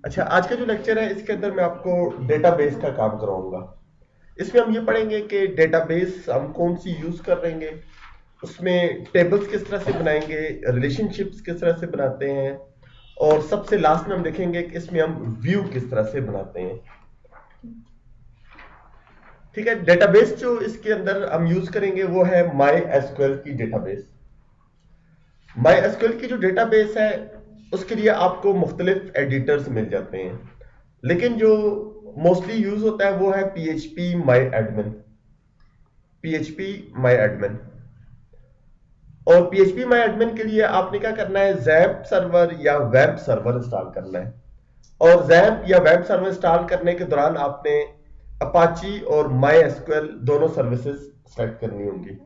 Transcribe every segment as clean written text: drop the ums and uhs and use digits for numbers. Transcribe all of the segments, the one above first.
अच्छा, आज का जो लेक्चर है इसके अंदर मैं आपको डेटाबेस का काम कराऊंगा। इसमें हम ये पढ़ेंगे कि डेटाबेस हम कौन सी यूज कर रहेंगे, उसमें टेबल्स किस तरह से बनाएंगे, रिलेशनशिप्स किस तरह से बनाते हैं, और सबसे लास्ट में हम देखेंगे कि इसमें हम व्यू किस तरह से बनाते हैं। ठीक है, डेटाबेस जो इसके अंदर हम यूज करेंगे वो है माई एसक्यूएल की डेटाबेस। माई एसक्यूएल की जो डेटाबेस है उसके लिए आपको मुख्तलिफ एडिटर्स मिल जाते हैं, लेकिन जो मोस्टली यूज होता है वो है पीएचपी माई एडमिन। पीएचपी माई एडमिन और पीएचपी माई एडमिन के लिए आपने क्या करना है, जैप सर्वर या वेब सर्वर इंस्टॉल करना है। और जैप या वेब सर्वर इंस्टॉल करने के दौरान आपने अपाची और माई एसक्यूएल दोनों सर्विसेज सेलेक्ट करनी होंगी।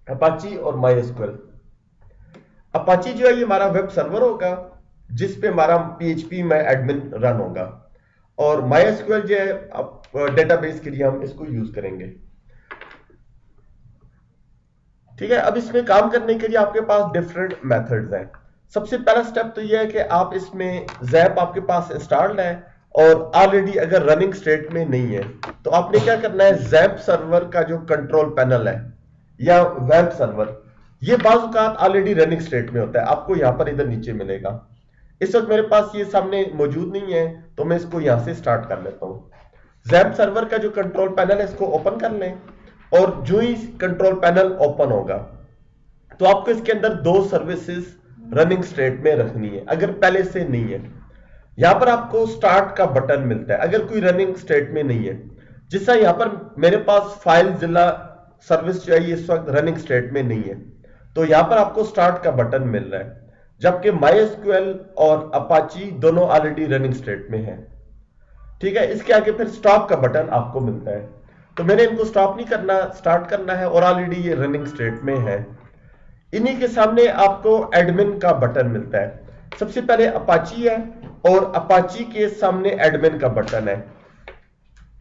अपाची और माई एसक्यूएल। अपाची जो है ये हमारा वेब सर्वर होगा जिस पे हमारा पीएचपी माई एडमिन रन होगा, और माई एसक्यूएल जो है डेटाबेस के लिए हम इसको यूज करेंगे। ठीक है, अब इसमें काम करने के लिए आपके पास डिफरेंट मेथड्स हैं। सबसे पहला स्टेप तो यह है कि आप इसमें जैप आपके पास इंस्टॉल्ड है और ऑलरेडी अगर रनिंग स्टेट में नहीं है तो आपने क्या करना है, जैप सर्वर का जो कंट्रोल पैनल है या वेब सर्वर, ये बाज़ ऑलरेडी रनिंग स्टेट में होता है, आपको यहां पर इधर नीचे मिलेगा। इस वक्त मेरे पास ये सामने मौजूद नहीं है तो मैं इसको यहां से स्टार्ट कर लेता हूं। जैप सर्वर का जो कंट्रोल पैनल है इसको ओपन कर लें, और जो ही कंट्रोल पैनल ओपन होगा तो आपको इसके अंदर दो सर्विसेज रनिंग स्टेट में रखनी है अगर पहले से नहीं है। यहां पर आपको स्टार्ट का बटन मिलता है अगर कोई रनिंग स्टेट में नहीं है। जिस तरह यहां पर मेरे पास फाइल जिला सर्विस जो है इस वक्त रनिंग स्टेट में नहीं है, तो यहां पर आपको स्टार्ट का बटन मिल रहा है, जबकि माई एसक्यूएल और अपाची दोनों ऑलरेडी रनिंग स्टेट में है। ठीक है, इसके आगे फिर स्टॉप का बटन आपको मिलता है, तो मैंने इनको स्टॉप नहीं करना, स्टार्ट करना है, और ऑलरेडी ये रनिंग स्टेट में है। इन्हीं के सामने आपको एडमिन का बटन मिलता है। सबसे पहले अपाची है और अपाची के सामने एडमिन का बटन है।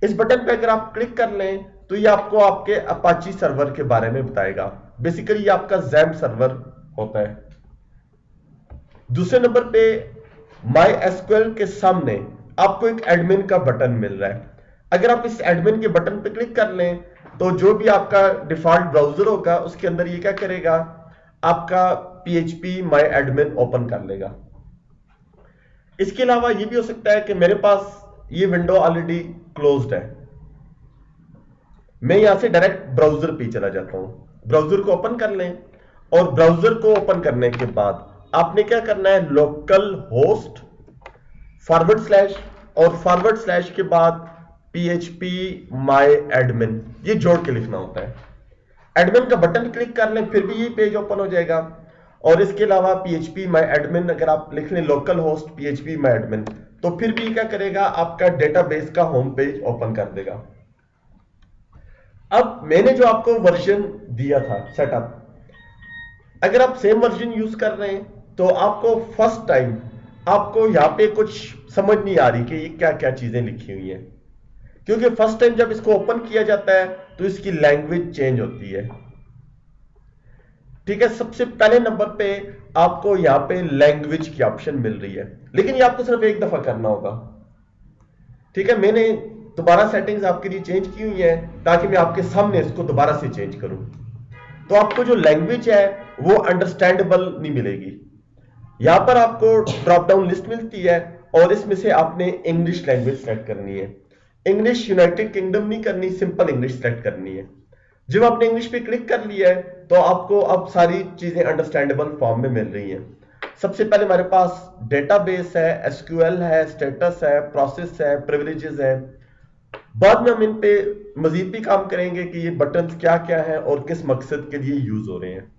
इस बटन पे अगर आप क्लिक कर लें तो ये आपको आपके अपाची सर्वर के बारे में बताएगा। बेसिकली ये आपका जैप सर्वर होता है। दूसरे नंबर पे माई एसक्यूएल के सामने आपको एक एडमिन का बटन मिल रहा है। अगर आप इस एडमिन के बटन पे क्लिक कर लें तो जो भी आपका डिफॉल्ट ब्राउजर होगा उसके अंदर ये क्या करेगा, आपका पीएचपी माई एडमिन ओपन कर लेगा। इसके अलावा ये भी हो सकता है कि मेरे पास ये विंडो ऑलरेडी क्लोज्ड है, मैं यहां से डायरेक्ट ब्राउजर पे चला जाता हूं। ब्राउजर को ओपन कर लें, और ब्राउजर को ओपन करने के बाद आपने क्या करना है, लोकल होस्ट फॉरवर्ड स्लैश और फॉरवर्ड स्लैश के बाद पीएचपी माई एडमिन, ये जोड़ के लिखना होता है। एडमिन का बटन क्लिक कर लें फिर भी ये पेज ओपन हो जाएगा, और इसके अलावा पीएचपी माई एडमिन अगर आप लिख लें लोकल होस्ट पीएचपी माई एडमिन, तो फिर भी क्या करेगा, आपका डेटाबेस का होम पेज ओपन कर देगा। अब मैंने जो आपको वर्जन दिया था सेटअप, अगर आप सेम वर्जन यूज कर रहे हैं तो आपको फर्स्ट टाइम आपको यहां पे कुछ समझ नहीं आ रही कि ये क्या क्या चीजें लिखी हुई हैं, क्योंकि फर्स्ट टाइम जब इसको ओपन किया जाता है तो इसकी लैंग्वेज चेंज होती है। ठीक है, सबसे पहले नंबर पे आपको यहां पे लैंग्वेज की ऑप्शन मिल रही है, लेकिन ये आपको सिर्फ एक दफा करना होगा। ठीक है, मैंने दोबारा सेटिंग्स आपके लिए चेंज की हुई है ताकि मैं आपके सामने इसको दोबारा से चेंज करूं। तो आपको जो लैंग्वेज है वो अंडरस्टैंडेबल नहीं मिलेगी। यहां पर आपको ड्रॉप डाउन लिस्ट मिलती है और इसमें से आपने इंग्लिश लैंग्वेज सेलेक्ट करनी है। इंग्लिश यूनाइटेड किंगडम नहीं करनी, सिंपल इंग्लिश सेलेक्ट करनी है। जब आपने इंग्लिश पे क्लिक कर लिया है तो आपको अब सारी चीजें अंडरस्टैंडेबल फॉर्म में मिल रही हैं। सबसे पहले हमारे पास डेटाबेस है, एसक्यूएल है, स्टेटस है, प्रोसेस है, प्रिविलेजेस है। बाद में हम इन पे मजीद भी काम करेंगे कि ये बटन्स क्या क्या हैं और किस मकसद के लिए यूज हो रहे हैं।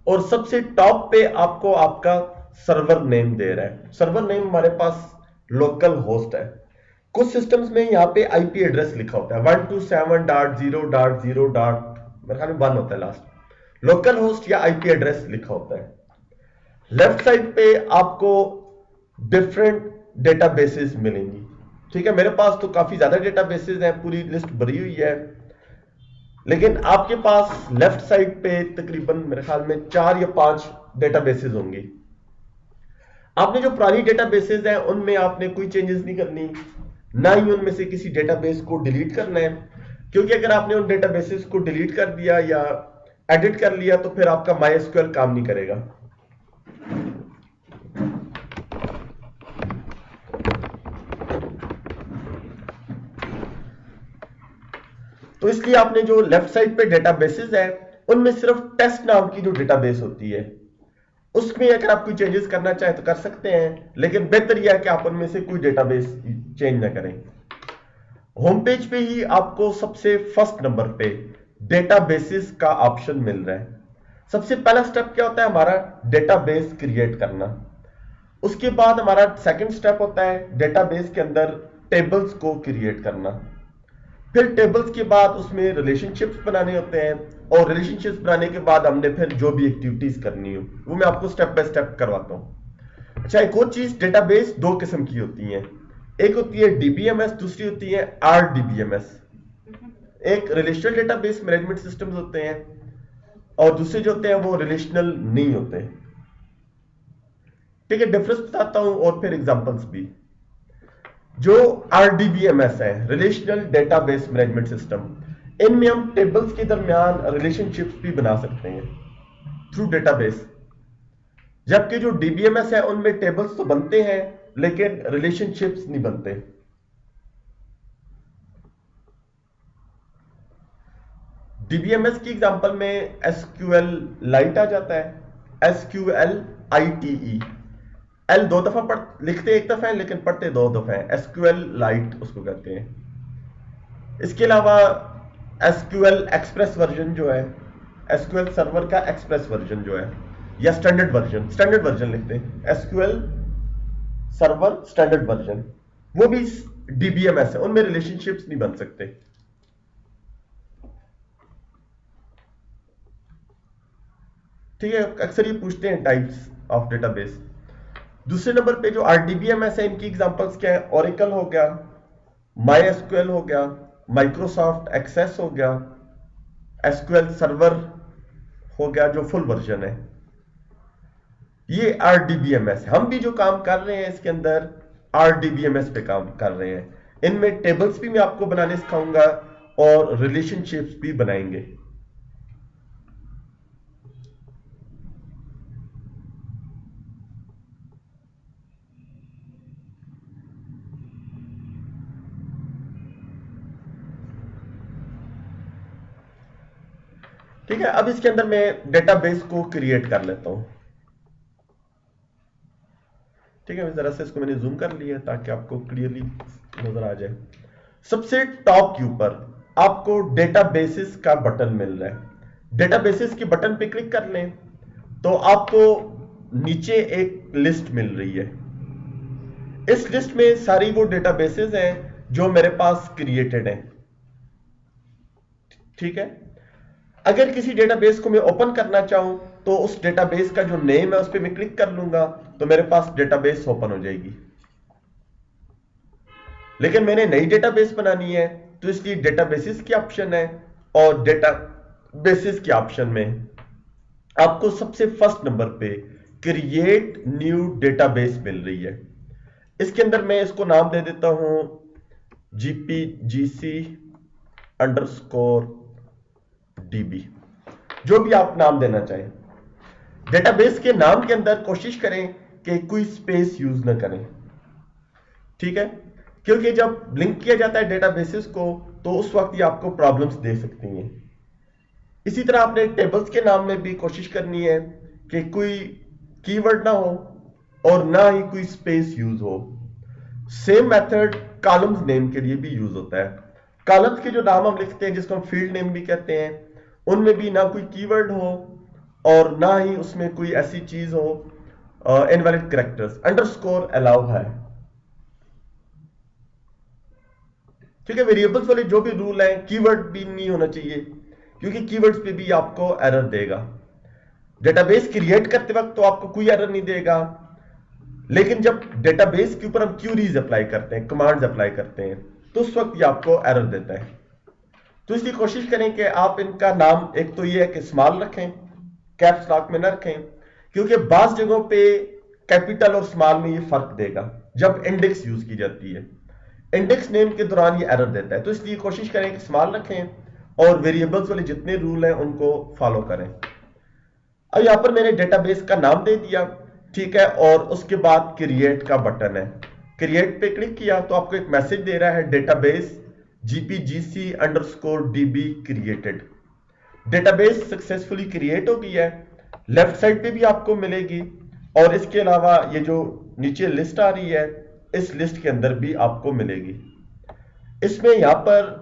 और सबसे टॉप पे आपको आपका सर्वर नेम दे रहा है। सर्वर नेम हमारे पास लोकल होस्ट है। कुछ सिस्टम्स में यहां पे आईपी एड्रेस लिखा होता है 127.0.0. मेरे ख्याल में 1 होता है लास्ट। लोकल होस्ट या आईपी एड्रेस लिखा होता है। लेफ्ट साइड पे आपको डिफरेंट डेटाबेसेस मिलेंगी। ठीक है, मेरे पास तो काफी ज्यादा डेटाबेसेस हैं, पूरी लिस्ट भरी हुई है, लेकिन आपके पास लेफ्ट साइड पे तकरीबन मेरे ख्याल में 4 या 5 डेटाबेसेस होंगी। आपने जो पुरानी डेटाबेसेस हैं उनमें आपने कोई चेंजेस नहीं करनी, ना ही उनमें से किसी डेटाबेस को डिलीट करना है, क्योंकि अगर आपने उन डेटाबेसेस को डिलीट कर दिया या एडिट कर लिया तो फिर आपका MySQL काम नहीं करेगा। तो इसलिए आपने जो लेफ्ट साइड पे डेटाबेसेस है उनमें सिर्फ टेस्ट नाम की जो डेटाबेस होती है उसमें अगर आप कोई चेंजेस करना चाहें तो कर सकते हैं, लेकिन बेहतर यह है कि आप उनमें से कोई डेटाबेस चेंज ना करें। होम पेज पे ही आपको सबसे फर्स्ट नंबर पे डेटाबेसेस का ऑप्शन मिल रहा है। सबसे पहला स्टेप क्या होता है हमारा, डेटाबेस क्रिएट करना। उसके बाद हमारा सेकंड स्टेप होता है डेटाबेस के अंदर टेबल्स को क्रिएट करना। फिर टेबल्स के बाद उसमें रिलेशनशिप्स बनाने होते हैं, और रिलेशनशिप्स बनाने के बाद हमने फिर जो भी एक्टिविटीज करनी हो वो मैं आपको स्टेप बाय स्टेप करवाता हूं। अच्छा, एक और चीज, डेटाबेस दो किस्म की होती हैं, एक होती है DBMS, दूसरी होती है RDBMS। एक रिलेशनल डेटाबेस मैनेजमेंट सिस्टम्स होते हैं और दूसरे जो होते हैं वो रिलेशनल नहीं होते। ठीक है, डिफरेंस बताता हूं और फिर एग्जांपल्स भी। जो RDBMS है, रिलेशनल डेटाबेस मैनेजमेंट सिस्टम, इनमें हम टेबल्स के दरमियान रिलेशनशिप्स भी बना सकते हैं थ्रू डेटाबेस, जबकि जो DBMS है उनमें टेबल्स तो बनते हैं लेकिन रिलेशनशिप्स नहीं बनते। DBMS की एग्जांपल में SQL लाइट आ जाता है, SQLite, L दो दफा लिखते एक दफा है लेकिन पढ़ते दो दफा है, SQL लाइट उसको कहते हैं। इसके अलावा SQL एक्सप्रेस वर्जन जो है, SQL सर्वर का एक्सप्रेस वर्जन जो है, या स्टैंडर्ड वर्जन लिखते हैं, SQL सर्वर स्टैंडर्ड वर्जन, वो भी DBMS है, उनमें रिलेशनशिप्स नहीं बन सकते। ठीक है, अक्सर ये पूछते हैं टाइप्स ऑफ डेटाबेस। दूसरे नंबर पे जो RDBMS है, इनकी एग्जांपल्स क्या है, ओरेकल हो गया, MySQL हो गया, माइक्रोसॉफ्ट एक्सेस हो गया, SQL सर्वर हो गया जो फुल वर्जन है। ये RDBMS, हम भी जो काम कर रहे हैं इसके अंदर RDBMS पे काम कर रहे हैं। इनमें टेबल्स भी मैं आपको बनाने सिखाऊंगा और रिलेशनशिप्स भी बनाएंगे। ठीक है, अब इसके अंदर मैं डेटाबेस को क्रिएट कर लेता हूं। ठीक है, मैं जरा से इसको मैंने जूम कर लिया ताकि आपको क्लियरली नजर आ जाए। सबसे टॉप के ऊपर आपको डेटाबेसेस का बटन मिल रहा है। डेटाबेसेस के बटन पे क्लिक कर लें तो आपको नीचे एक लिस्ट मिल रही है। इस लिस्ट में सारी वो डेटाबेसेस हैं जो मेरे पास क्रिएटेड हैं। ठीक है, अगर किसी डेटाबेस को मैं ओपन करना चाहूं तो उस डेटाबेस का जो नेम है उस पर मैं क्लिक कर लूंगा तो मेरे पास डेटाबेस ओपन हो जाएगी। लेकिन मैंने नई डेटाबेस बनानी है तो इसलिए डेटाबेसेस की ऑप्शन है, और डेटाबेसेस के ऑप्शन में आपको सबसे फर्स्ट नंबर पे क्रिएट न्यू डेटाबेस मिल रही है। इसके अंदर मैं इसको नाम दे देता हूं GPGC अंडरस्कोर DB, जो भी आप नाम देना चाहें। डेटाबेस के नाम के अंदर कोशिश करें कि कोई स्पेस यूज ना करें। ठीक है, क्योंकि जब लिंक किया जाता है डेटाबेसेस को तो उस वक्त ये आपको प्रॉब्लम्स दे सकती हैं। इसी तरह आपने टेबल्स के नाम में भी कोशिश करनी है कि कोई कीवर्ड ना हो और ना ही कोई स्पेस यूज हो। सेम मेथड कॉलम्स नेम के लिए भी यूज होता है। कॉलम्स के जो नाम हम लिखते हैं जिसको हम फील्ड नेम भी कहते हैं, उनमें भी ना कोई कीवर्ड हो और ना ही उसमें कोई ऐसी चीज हो इनवैलिड कैरेक्टर्स। अंडरस्कोर अलाउ है। ठीक है, वेरिएबल्स वाले जो भी रूल हैं, कीवर्ड भी नहीं होना चाहिए क्योंकि कीवर्ड्स पे भी आपको एरर देगा। डेटाबेस क्रिएट करते वक्त तो आपको कोई एरर नहीं देगा, लेकिन जब डेटाबेस के ऊपर हम क्यूरीज अप्लाई करते हैं, कमांड्स अप्लाई करते हैं, तो उस वक्त ये आपको एरर देता है। तो इसलिए कोशिश करें कि आप इनका नाम, एक तो ये है कि स्मॉल रखें, कैप्स लॉक में ना रखें, क्योंकि बास जगहों पे कैपिटल और स्मॉल में ये फर्क देगा जब इंडेक्स यूज की जाती है। इंडेक्स नेम के दौरान ये एरर देता है, तो इसलिए कोशिश करें कि स्मॉल रखें और वेरिएबल्स वाले जितने रूल हैं उनको फॉलो करें। अब यहां पर मैंने डेटाबेस का नाम दे दिया, ठीक है, और उसके बाद क्रिएट का बटन है। क्रिएट पे क्लिक किया तो आपको एक मैसेज दे रहा है database gpgc_db created. Database successfully create हो गई है, लेफ्ट साइड पे भी आपको मिलेगी, और इसके अलावा ये जो नीचे लिस्ट आ रही है इस लिस्ट के अंदर भी आपको मिलेगी। इसमें यहां पर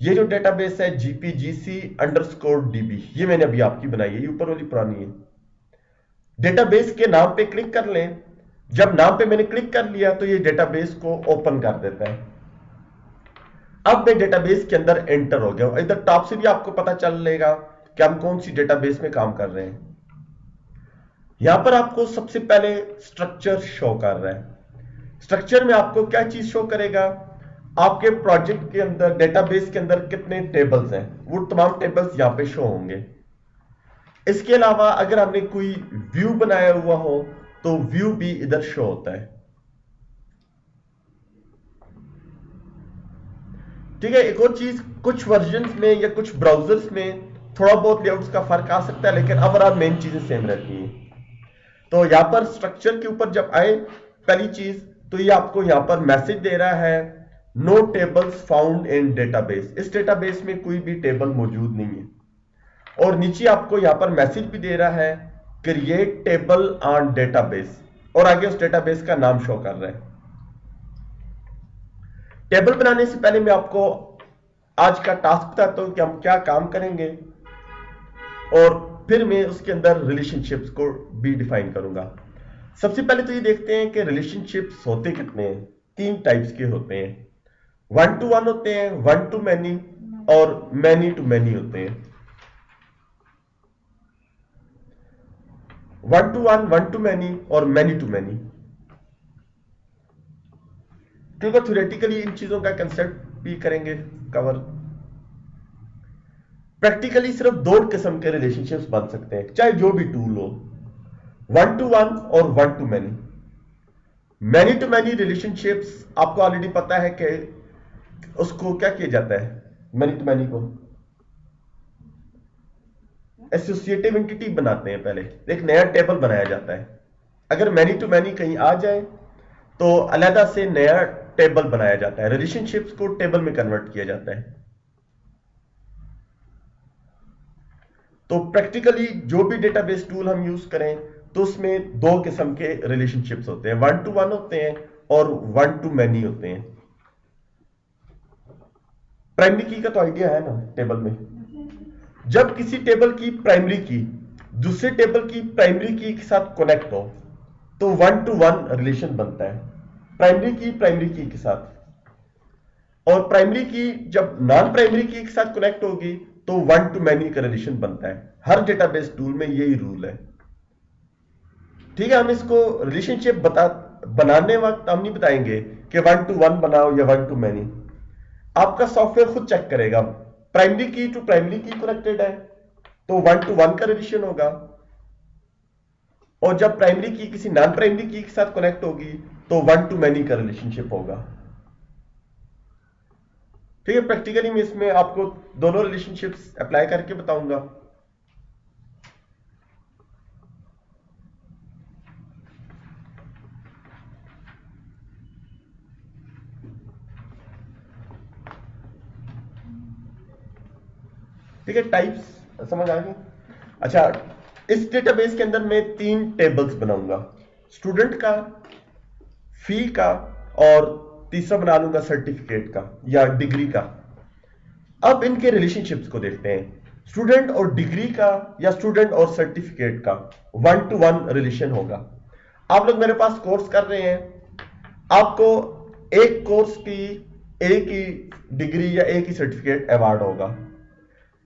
ये जो डेटाबेस है gpgc_db ये मैंने अभी आपकी बनाई है, ये ऊपर वाली पुरानी है। डेटाबेस के नाम पे क्लिक कर लें। जब नाम पे मैंने क्लिक कर लिया तो ये डेटाबेस को ओपन कर देता है। अब मैं डेटाबेस के अंदर एंटर हो गया हूं। इधर टॉप से भी आपको पता चल लेगा कि हम कौन सी डेटाबेस में काम कर रहे हैं। यहां पर आपको सबसे पहले स्ट्रक्चर शो कर रहा है। स्ट्रक्चर में आपको क्या चीज शो करेगा, आपके प्रोजेक्ट के अंदर डेटाबेस के अंदर कितने टेबल्स हैं वो तमाम टेबल्स यहां पे शो होंगे। इसके अलावा अगर हमने कोई व्यू बनाया हुआ हो तो व्यू भी इधर शो होता है। ठीक है, एक और चीज, कुछ वर्जन्स में या कुछ ब्राउजर्स में थोड़ा बहुत लेआउट्स का फर्क आ सकता है, लेकिन ओवरऑल मेन चीजें सेम रहती हैं। तो यहां पर स्ट्रक्चर के ऊपर जब आए पहली चीज, तो ये आपको यहां पर मैसेज दे रहा है no tables found in database. इस डेटाबेस में कोई भी टेबल मौजूद नहीं है। और नीचे आपको यहां पर मैसेज भी दे रहा है क्रिएट टेबल ऑन डेटाबेस, और आगे उस डेटाबेस का नाम शो कर रहा है। टेबल बनाने से पहले मैं आपको आज का टास्क बताता हूं कि हम क्या काम करेंगे, और फिर मैं उसके अंदर रिलेशनशिप्स को भी डिफाइन करूंगा। सबसे पहले तो ये देखते हैं कि रिलेशनशिप्स होते कितने हैं। 3 टाइप्स के होते हैं, 1 to 1 होते हैं, 1 to many और many to many होते हैं। 1 to 1, 1 to many और many to many। क्योंकि थ्योरेटिकली इन चीजों का कंसेप्ट भी करेंगे कवर। प्रैक्टिकली सिर्फ 2 किस्म के रिलेशनशिप्स बन सकते हैं, चाहे जो भी टूल हो, 1 to 1 और 1 to many। Many to many relationships आपको ऑलरेडी पता है कि उसको क्या किया जाता है, मैनी टू मैनी को एसोसिएटिव एंटिटी बनाते हैं। पहले एक नया टेबल बनाया जाता है। अगर मैनी टू मैनी कहीं आ जाए तो अलग से नया टेबल बनाया जाता है। रिलेशनशिप्स को टेबल में कन्वर्ट किया जाता है। तो प्रैक्टिकली जो भी डेटाबेस टूल हम यूज करें तो उसमें 2 किस्म के रिलेशनशिप्स होते हैं, 1 to 1 होते हैं और 1 to many होते हैं। प्राइमरी की का तो आइडिया है ना टेबल में। जब किसी टेबल की प्राइमरी की दूसरे टेबल की प्राइमरी की के साथ कनेक्ट हो तो 1 to 1 रिलेशन बनता है प्राइमरी की के साथ। और प्राइमरी की जब नॉन प्राइमरी की के साथ कनेक्ट होगी तो 1 to many का रिलेशन बनता है। हर डेटाबेस टूल में यही रूल है। ठीक है, हम इसको रिलेशनशिप बनाने वक्त हम नहीं बताएंगे कि 1 to 1 बनाओ या 1 to many। आपका सॉफ्टवेयर खुद चेक करेगा। प्राइमरी की टू प्राइमरी की कनेक्टेड है तो 1 to 1 का रिलेशन होगा, और जब प्राइमरी की किसी नॉन प्राइमरी की के साथ कनेक्ट होगी तो 1 to many का रिलेशनशिप होगा। ठीक है, प्रैक्टिकली मैं इसमें आपको दोनों रिलेशनशिप्स अप्लाई करके बताऊंगा। ठीक है, टाइप्स समझ आ गई। अच्छा, इस डेटाबेस के अंदर मैं 3 टेबल्स बनाऊंगा, स्टूडेंट का, फी का, और तीसरा बना लूंगा सर्टिफिकेट का या डिग्री का। अब इनके रिलेशनशिप्स को देखते हैं। स्टूडेंट और डिग्री का या स्टूडेंट और सर्टिफिकेट का 1 to 1 रिलेशन होगा। आप लोग मेरे पास कोर्स कर रहे हैं, आपको एक कोर्स की एक ही डिग्री या एक ही सर्टिफिकेट अवार्ड होगा।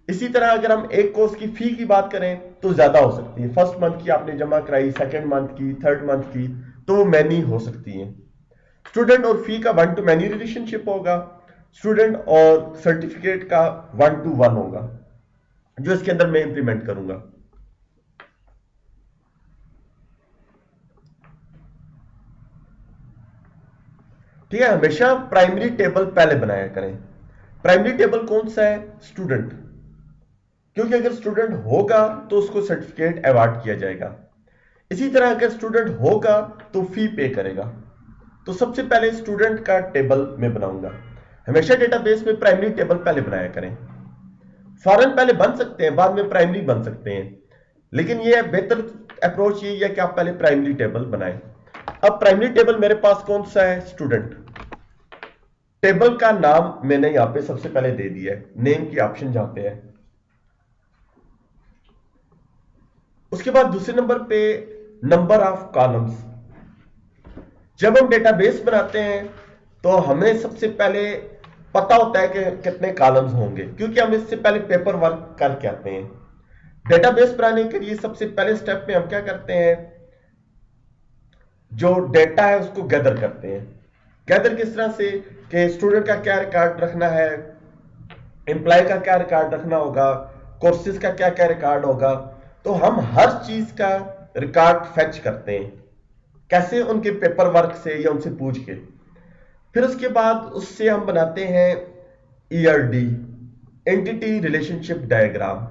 इसी तरह अगर हम एक कोर्स की फी की बात करें तो ज्यादा हो सकती है। फर्स्ट मंथ की आपने जमा कराई, सेकंड मंथ की, थर्ड मंथ की, तो वो मैनी हो सकती है। स्टूडेंट और फी का 1 to many रिलेशनशिप होगा। स्टूडेंट और सर्टिफिकेट का 1 to 1 होगा, जो इसके अंदर मैं इंप्लीमेंट करूंगा। ठीक है, हमेशा प्राइमरी टेबल पहले बनाया करें। प्राइमरी टेबल कौन सा है? स्टूडेंट, क्योंकि अगर स्टूडेंट होगा तो उसको सर्टिफिकेट अवार्ड किया जाएगा। इसी तरह अगर स्टूडेंट होगा तो फी पे करेगा। तो सबसे पहले स्टूडेंट का टेबल में बनाऊंगा। हमेशा डेटाबेस में प्राइमरी टेबल पहले बनाया करें। फॉरेन पहले बन सकते हैं, बाद में प्राइमरी बन सकते हैं, लेकिन ये बेहतर अप्रोच यही है कि आप पहले प्राइमरी टेबल बनाएं। अब प्राइमरी टेबल मेरे पास कौन सा है? स्टूडेंट। टेबल का नाम मैंने यहां पे सबसे पहले दे दिया है, नेम की ऑप्शन जहां पे है। उसके बाद दूसरे नंबर पे नंबर ऑफ कॉलम्स। जब हम डेटाबेस बनाते हैं तो हमें सबसे पहले पता होता है कि कितने कॉलम्स होंगे, क्योंकि हम इससे पहले पेपर वर्क करके आते हैं। डेटाबेस बनाने के लिए सबसे पहले स्टेप में हम क्या करते हैं? जो डेटा है उसको गैदर करते हैं। गैदर किस तरह से कि स्टूडेंट का क्या रिकॉर्ड रखना है, एम्प्लॉय का क्या रिकॉर्ड रखना होगा, कोर्सेज का क्या क्या रिकॉर्ड होगा। तो हम हर चीज का रिकॉर्ड फेच करते हैं। कैसे? उनके पेपर वर्क से या उनसे पूछ के। फिर उसके बाद उससे हम बनाते हैं ईआरडी, एंटिटी रिलेशनशिप डायग्राम।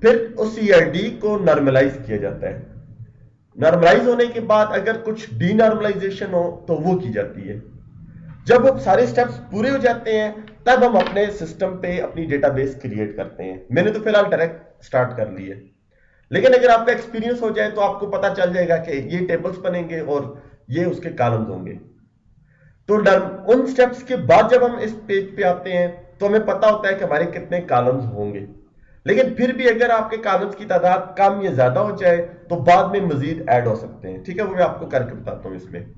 फिर उस ईआरडी को नॉर्मलाइज किया जाता है। नॉर्मलाइज होने के बाद अगर कुछ डीनॉर्मलाइजेशन हो तो वो की जाती है। जब वो सारे स्टेप्स पूरे हो जाते हैं तब हम अपने सिस्टम पे अपनी डेटाबेस क्रिएट करते हैं। मैंने तो फिलहाल डायरेक्ट स्टार्ट कर ली है, लेकिन अगर आपका एक्सपीरियंस हो जाए तो आपको पता चल जाएगा कि ये टेबल्स बनेंगे और ये उसके कॉलम्स होंगे। तो उन स्टेप्स के बाद जब हम इस पेज पे आते हैं तो हमें पता होता है कि हमारे कितने कॉलम्स होंगे। लेकिन फिर भी अगर आपके कॉलम्स की तादाद कम या ज्यादा हो जाए तो बाद में मजीद ऐड हो सकते हैं। ठीक है, वो मैं आपको करके बताता हूं इसमें।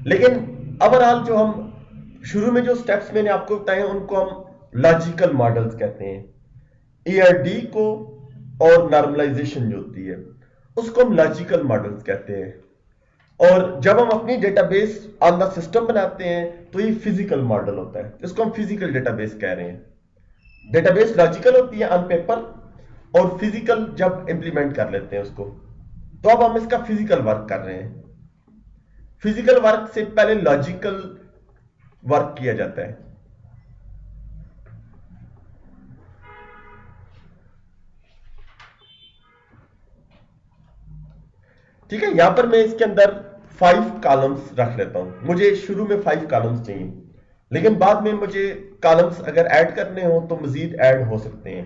लेकिन ओवरऑल जो हम शुरू में जो स्टेप्स मैंने आपको बताए उनको हम लॉजिकल मॉडल्स कहते हैं। ईआरडी को और नॉर्मलाइजेशन जो होती है उसको हम लॉजिकल मॉडल्स कहते हैं। और जब हम अपनी डेटाबेस ऑन द सिस्टम बनाते हैं तो ये फिजिकल मॉडल होता है, इसको हम फिजिकल डेटाबेस कह रहे हैं। डेटाबेस लॉजिकल होती है ऑन पेपर, और फिजिकल जब इंप्लीमेंट कर लेते हैं उसको। तो अब हम इसका फिजिकल वर्क कर रहे हैं। फिजिकल वर्क से पहले लॉजिकल वर्क किया जाता है। ठीक है, यहां पर मैं इसके अंदर 5 कॉलम्स रख लेता हूं। मुझे शुरू में 5 कॉलम्स चाहिए, लेकिन बाद में मुझे कॉलम्स अगर ऐड करने हो तो मजीद ऐड हो सकते हैं।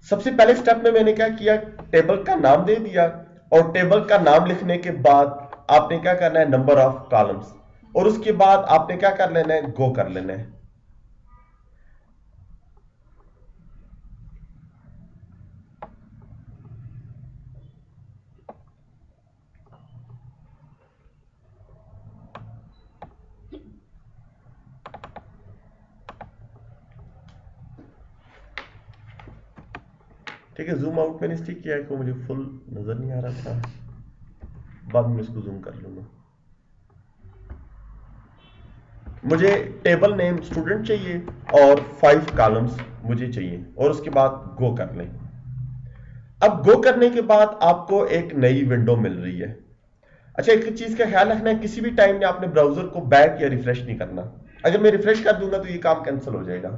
सबसे पहले स्टेप में मैंने क्या किया? टेबल का नाम दे दिया, और टेबल का नाम लिखने के बाद आपने क्या करना है? Number of columns. और उसके बाद आपने क्या कर लेना है? गो कर लेना है। ठीक है, जूम आउट मैंने इसलिए किया है कि मुझे फुल नजर नहीं आ रहा था। बाद में इसको जूम कर लूंगा। मुझे टेबल नेम स्टूडेंट चाहिए और 5 कॉलम्स मुझे चाहिए, और उसके बाद गो कर लें। अब गो करने के बाद आपको एक नई विंडो मिल रही है। अच्छा, एक चीज का ख्याल रखना है, किसी भी टाइम में आपने ब्राउजर को बैक या रिफ्रेश नहीं करना। अगर मैं रिफ्रेश कर दूंगा तो ये काम कैंसिल हो जाएगा।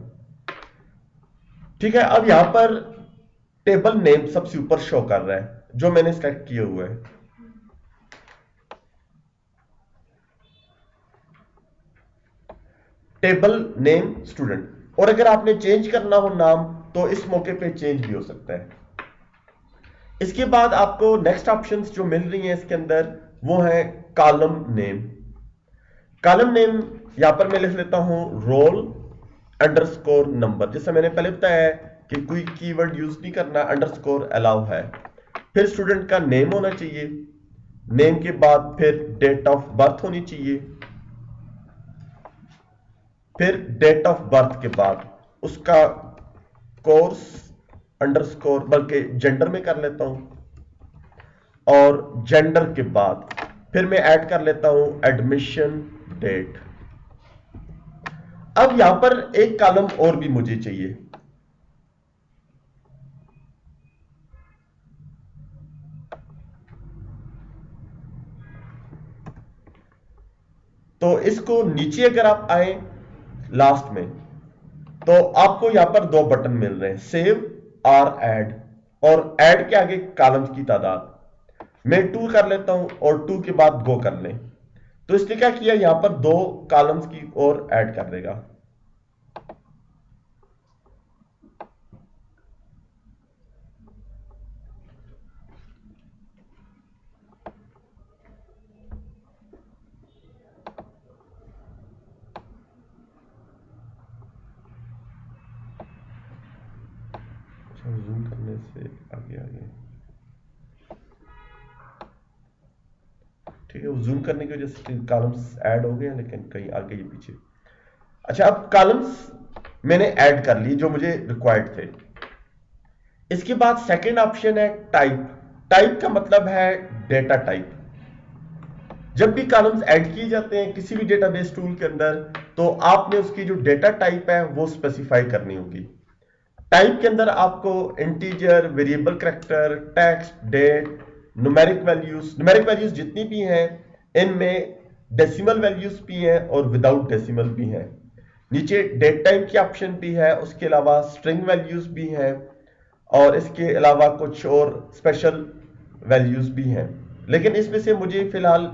ठीक है, अब यहां पर टेबल नेम सबसे ऊपर शो कर रहा है जो मैंने सेलेक्ट किया हुआ है। टेबल नेम स्टूडेंट, और अगर आपने चेंज करना हो नाम तो इस मौके पे चेंज भी हो सकता है। इसके बाद आपको नेक्स्ट ऑप्शंस जो मिल रही हैं इसके अंदर, वो है कॉलम नेम। कॉलम नेम यहां पर मैं लिख लेता हूं रोल अंडरस्कोर नंबर। जैसे मैंने पहले बताया है कि कोई कीवर्ड यूज नहीं करना, अंडरस्कोर अलाउ है। फिर स्टूडेंट का नेम होना चाहिए, नेम के बाद फिर डेट ऑफ बर्थ होनी चाहिए, फिर डेट ऑफ बर्थ के बाद उसका कोर्स अंडरस्कोर, बल्कि जेंडर में कर लेता हूं, और जेंडर के बाद फिर मैं ऐड कर लेता हूं एडमिशन डेट। अब यहां पर एक कॉलम और भी मुझे चाहिए। तो इसको नीचे अगर आप आए लास्ट में, तो आपको यहां पर दो बटन मिल रहे हैं, सेव और ऐड, और ऐड के आगे कॉलम्स की तादाद मैं 2 कर लेता हूं और 2 के बाद गो कर लें। तो इसने क्या किया, यहां पर दो कॉलम्स की और ऐड कर देगा। जूम करने से आगे आगे, ठीक है, वो जूम करने की वजह से कॉलम्स ऐड हो गए हैं, लेकिन कहीं आगे ये पीछे। अच्छा, अब कॉलम्स मैंने ऐड कर ली जो मुझे रिक्वायर्ड थे। इसके बाद सेकंड ऑप्शन है टाइप। टाइप का मतलब है डेटा टाइप। जब भी कॉलम्स ऐड किए जाते हैं किसी भी डेटाबेस टूल के अंदर, तो आपने उसकी जो डेटा टाइप है वो स्पेसिफाई करनी होगी। टाइप के अंदर आपको integer, variable character, text, date, numeric values जितनी भी हैं, इनमें डेसिमल वैल्यूज भी हैं और विदाउट डेसिमल भी हैं। नीचे डेट टाइम की ऑप्शन भी है, उसके अलावा स्ट्रिंग वैल्यूज भी हैं, और इसके अलावा कुछ और स्पेशल वैल्यूज भी हैं। लेकिन इसमें से मुझे फिलहाल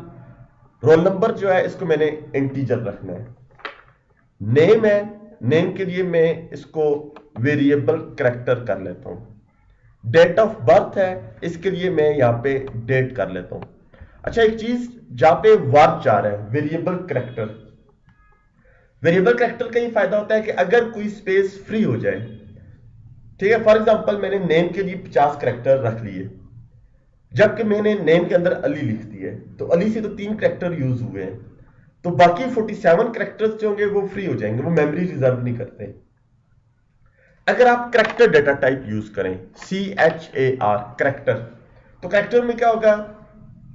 रोल नंबर जो है इसको मैंने इंटीजर रखना है। नेम है, नेम के लिए मैं इसको वेरिएबल कैरेक्टर कर लेता हूं। डेट ऑफ बर्थ है, इसके लिए मैं यहां पे डेट कर लेता हूं। अच्छा, एक चीज जहां पे वार्चर है, वेरिएबल कैरेक्टर, वेरिएबल कैरेक्टर का ये फायदा होता है कि अगर कोई स्पेस फ्री हो जाए, ठीक है, फॉर एग्जांपल मैंने नेम के लिए 50 कैरेक्टर रख लिए, जबकि मैंने नेम के अंदर अली लिख दी है, तो अली से तो 3 कैरेक्टर यूज हुए हैं, तो बाकी 47 कैरेक्टर्स जो होंगे वो फ्री हो जाएंगे, वो मेमोरी रिजर्व नहीं करते। अगर आप कैरेक्टर डेटा टाइप यूज करें, CHAR कैरेक्टर, तो कैरेक्टर में क्या होगा,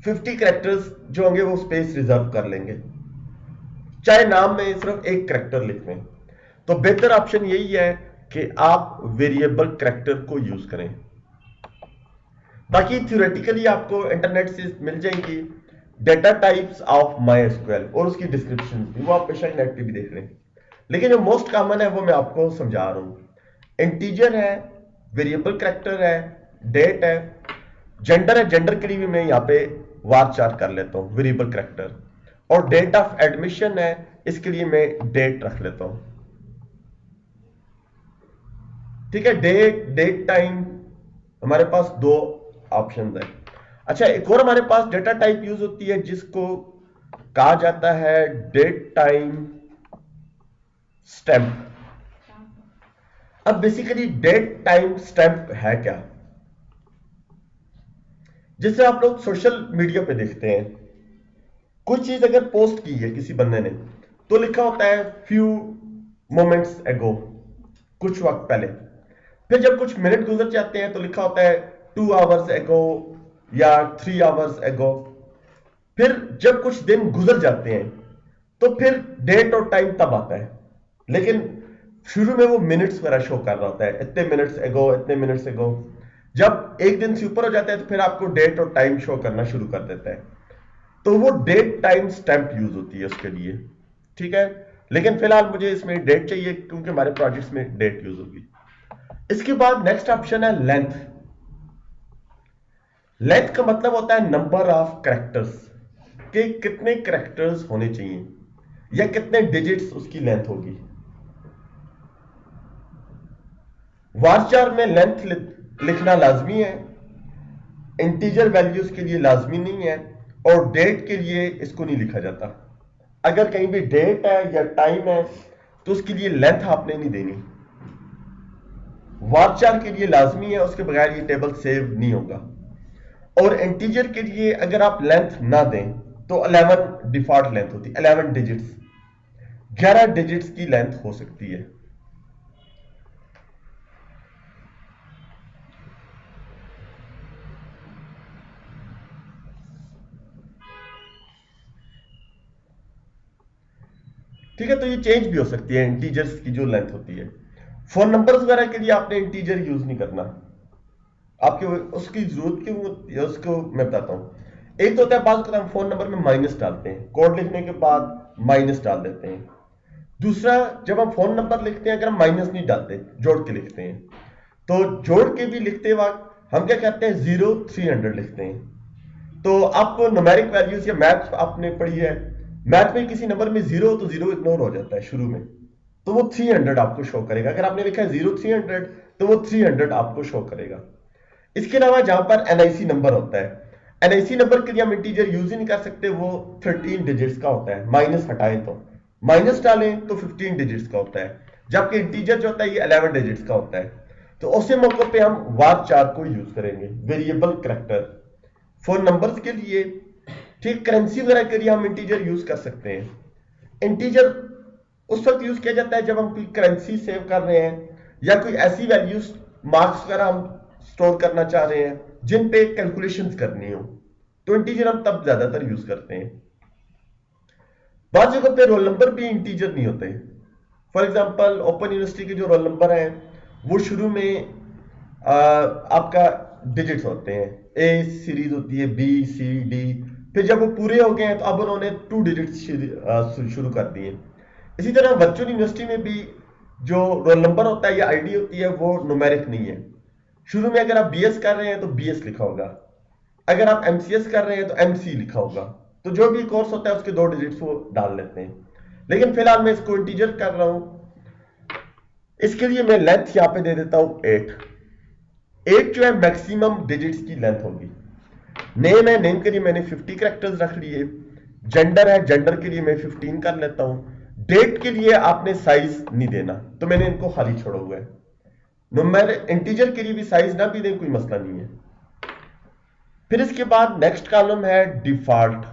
50 कैरेक्टर्स जो होंगे वो स्पेस रिजर्व कर लेंगे, चाहे नाम में सिर्फ एक कैरेक्टर लिख लें। तो बेहतर ऑप्शन यही है कि आप वेरिएबल कैरेक्टर को यूज करें। बाकी थ्योरेटिकली आपको इंटरनेट से मिल जाएंगी डेटा टाइप्स ऑफ MySQL और उसकी डिस्क्रिप्शन भी, वो आप बेशक नेट पे भी देख लें। लेकिन जो मोस्ट कॉमन है वो मैं आपको समझा रहा हूं। इंटीजर है, वेरिएबल कैरेक्टर है, डेट है, जेंडर है, जेंडर के लिए भी मैं यहां पे वारचार कर लेता हूं वेरिएबल कैरेक्टर, और डेट ऑफ एडमिशन है, इसके लिए मैं डेट रख लेता हूं। ठीक है, डेट टाइम हमारे पास दो ऑप्शन है। अच्छा, एक और हमारे पास डेटा टाइप यूज होती है जिसको कहा जाता है डेट टाइम स्टैम्प। अब बेसिकली डेट टाइम स्टैम्प है क्या, जिसे आप लोग सोशल मीडिया पे देखते हैं, कुछ चीज अगर पोस्ट की है किसी बंदे ने, तो लिखा होता है फ्यू मोमेंट्स एगो, कुछ वक्त पहले। फिर जब कुछ मिनट गुजर जाते हैं तो लिखा होता है 2 आवर्स एगो या 3 आवर्स एगो। फिर जब कुछ दिन गुजर जाते हैं तो फिर डेट और टाइम तब आता है, लेकिन शुरू में वो मिनट्स वगैरह शो कर रहा होता है, इतने मिनट्स एगो, इतने मिनट्स एगो। जब एक दिन से ऊपर हो जाता है तो फिर आपको डेट और टाइम शो करना शुरू कर देता है, तो वो डेट टाइम स्टैम्प यूज होती है उसके लिए। ठीक है, लेकिन फिलहाल मुझे इसमें डेट चाहिए क्योंकि हमारे प्रोजेक्ट्स में डेट यूज होगी। इसके बाद नेक्स्ट ऑप्शन है लेंथ। लेंथ का मतलब होता है नंबर ऑफ कैरेक्टर्स, कि कितने कैरेक्टर्स होने चाहिए या कितने डिजिट्स उसकी लेंथ होगी। वारचार में लेंथ लिखना लाजमी है, इंटीजर वैल्यूज के लिए लाजमी नहीं है, और डेट के लिए इसको नहीं लिखा जाता। अगर कहीं भी डेट है या टाइम है तो उसके लिए लेंथ आपने नहीं देनी। वारचार के लिए लाजमी है, उसके बगैर ये टेबल सेव नहीं होगा। और इंटीजर के लिए अगर आप लेंथ ना दें तो 11 डिफॉल्ट लेंथ होती है, 11 डिजिट्स, 11 डिजिट्स की लेंथ हो सकती है। ठीक है, तो ये चेंज भी हो सकती है इंटीजर्स की जो लेंथ होती है। फोन नंबर्स वगैरह के लिए आपने इंटीजर यूज नहीं करना, आपके उसकी जरूरत क्यों होती है उसको मैं बताता हूं। एक तो होता है बात, हम फोन नंबर में माइनस डालते हैं कोड लिखने के बाद, माइनस डाल देते हैं। दूसरा, जब हम फोन नंबर लिखते हैं अगर हम माइनस नहीं डालते, जोड़ के लिखते हैं, तो जोड़ के भी लिखते वक्त हम क्या करते हैं, 0 300 लिखते हैं। तो आपको न्यूमेरिक वैल्यूज या मैथ आपने पढ़ी है, मैथ में किसी नंबर में 0 हो तो 0 इग्नोर हो जाता है शुरू में, तो वो 300 आपको शो करेगा। अगर आपने लिखा है 0 300 तो वो 300 आपको शो करेगा। इसके अलावा जहां पर एनआईसी नंबर होता है, एनआईसी नंबर के लिए हम इंटीजर यूज ही नहीं कर सकते, वो 13 डिजिट्स का होता है, माइनस हटाएं तो, माइनस डालें तो 15 डिजिट्स का होता है, जबकि इंटीजर जो होता है ये 11 डिजिट्स का होता है। तो उसी मौके पे हम var4 को यूज करेंगे, वेरिएबल करेक्टर, फोन नंबर्स के लिए। ठीक, करेंसी वगैरह के लिए हम इंटीजर यूज कर सकते हैं। इंटीजर उस वक्त यूज किया जाता है जब हम कोई करेंसी सेव कर रहे हैं या कोई ऐसी वैल्यूज, मार्क्स वगैरह हम स्टोर करना चाह रहे हैं जिन पे कैलकुलेशंस करनी हो, तो इंटीजर हम तब ज्यादातर यूज करते हैं। बाद जगह पे रोल नंबर भी इंटीजर नहीं होते। फॉर एग्जांपल ओपन यूनिवर्सिटी के जो रोल नंबर हैं वो शुरू में आपका डिजिट्स होते हैं, ए सीरीज होती है, बी सी डी, फिर जब वो पूरे हो गए हैं तो अब उन्होंने 2 डिजिट्स शुरू कर दिए। इसी तरह वर्चुअल यूनिवर्सिटी में भी जो रोल नंबर होता है या आईडी होती है वो न्यूमेरिक नहीं है। शुरू में अगर आप बीएस कर रहे हैं तो बीएस लिखा होगा, अगर आप एमसीएस कर रहे हैं तो एमसी लिखा होगा। तो जो भी कोर्स होता है उसके 2 डिजिट्स वो डाल लेते हैं। लेकिन फिलहाल मैं इसको इंटीजर कर रहा हूं, इसके लिए मैं लेंथ यहां पे दे देता हूं 8 जो है मैक्सिमम डिजिट्स की लेंथ होगी। नेम है, नेम के लिए मैंने 50 कैरेक्टर्स रख लिए। जेंडर है, जेंडर के लिए मैं 15 कर लेता हूं। डेट के लिए आपने साइज नहीं देना, तो मैंने इनको खाली छोड़ा हुआ है। नंबर इंटीजर के लिए भी साइज ना भी दें, कोई मसला नहीं है। फिर इसके बाद नेक्स्ट कॉलम है डिफॉल्ट।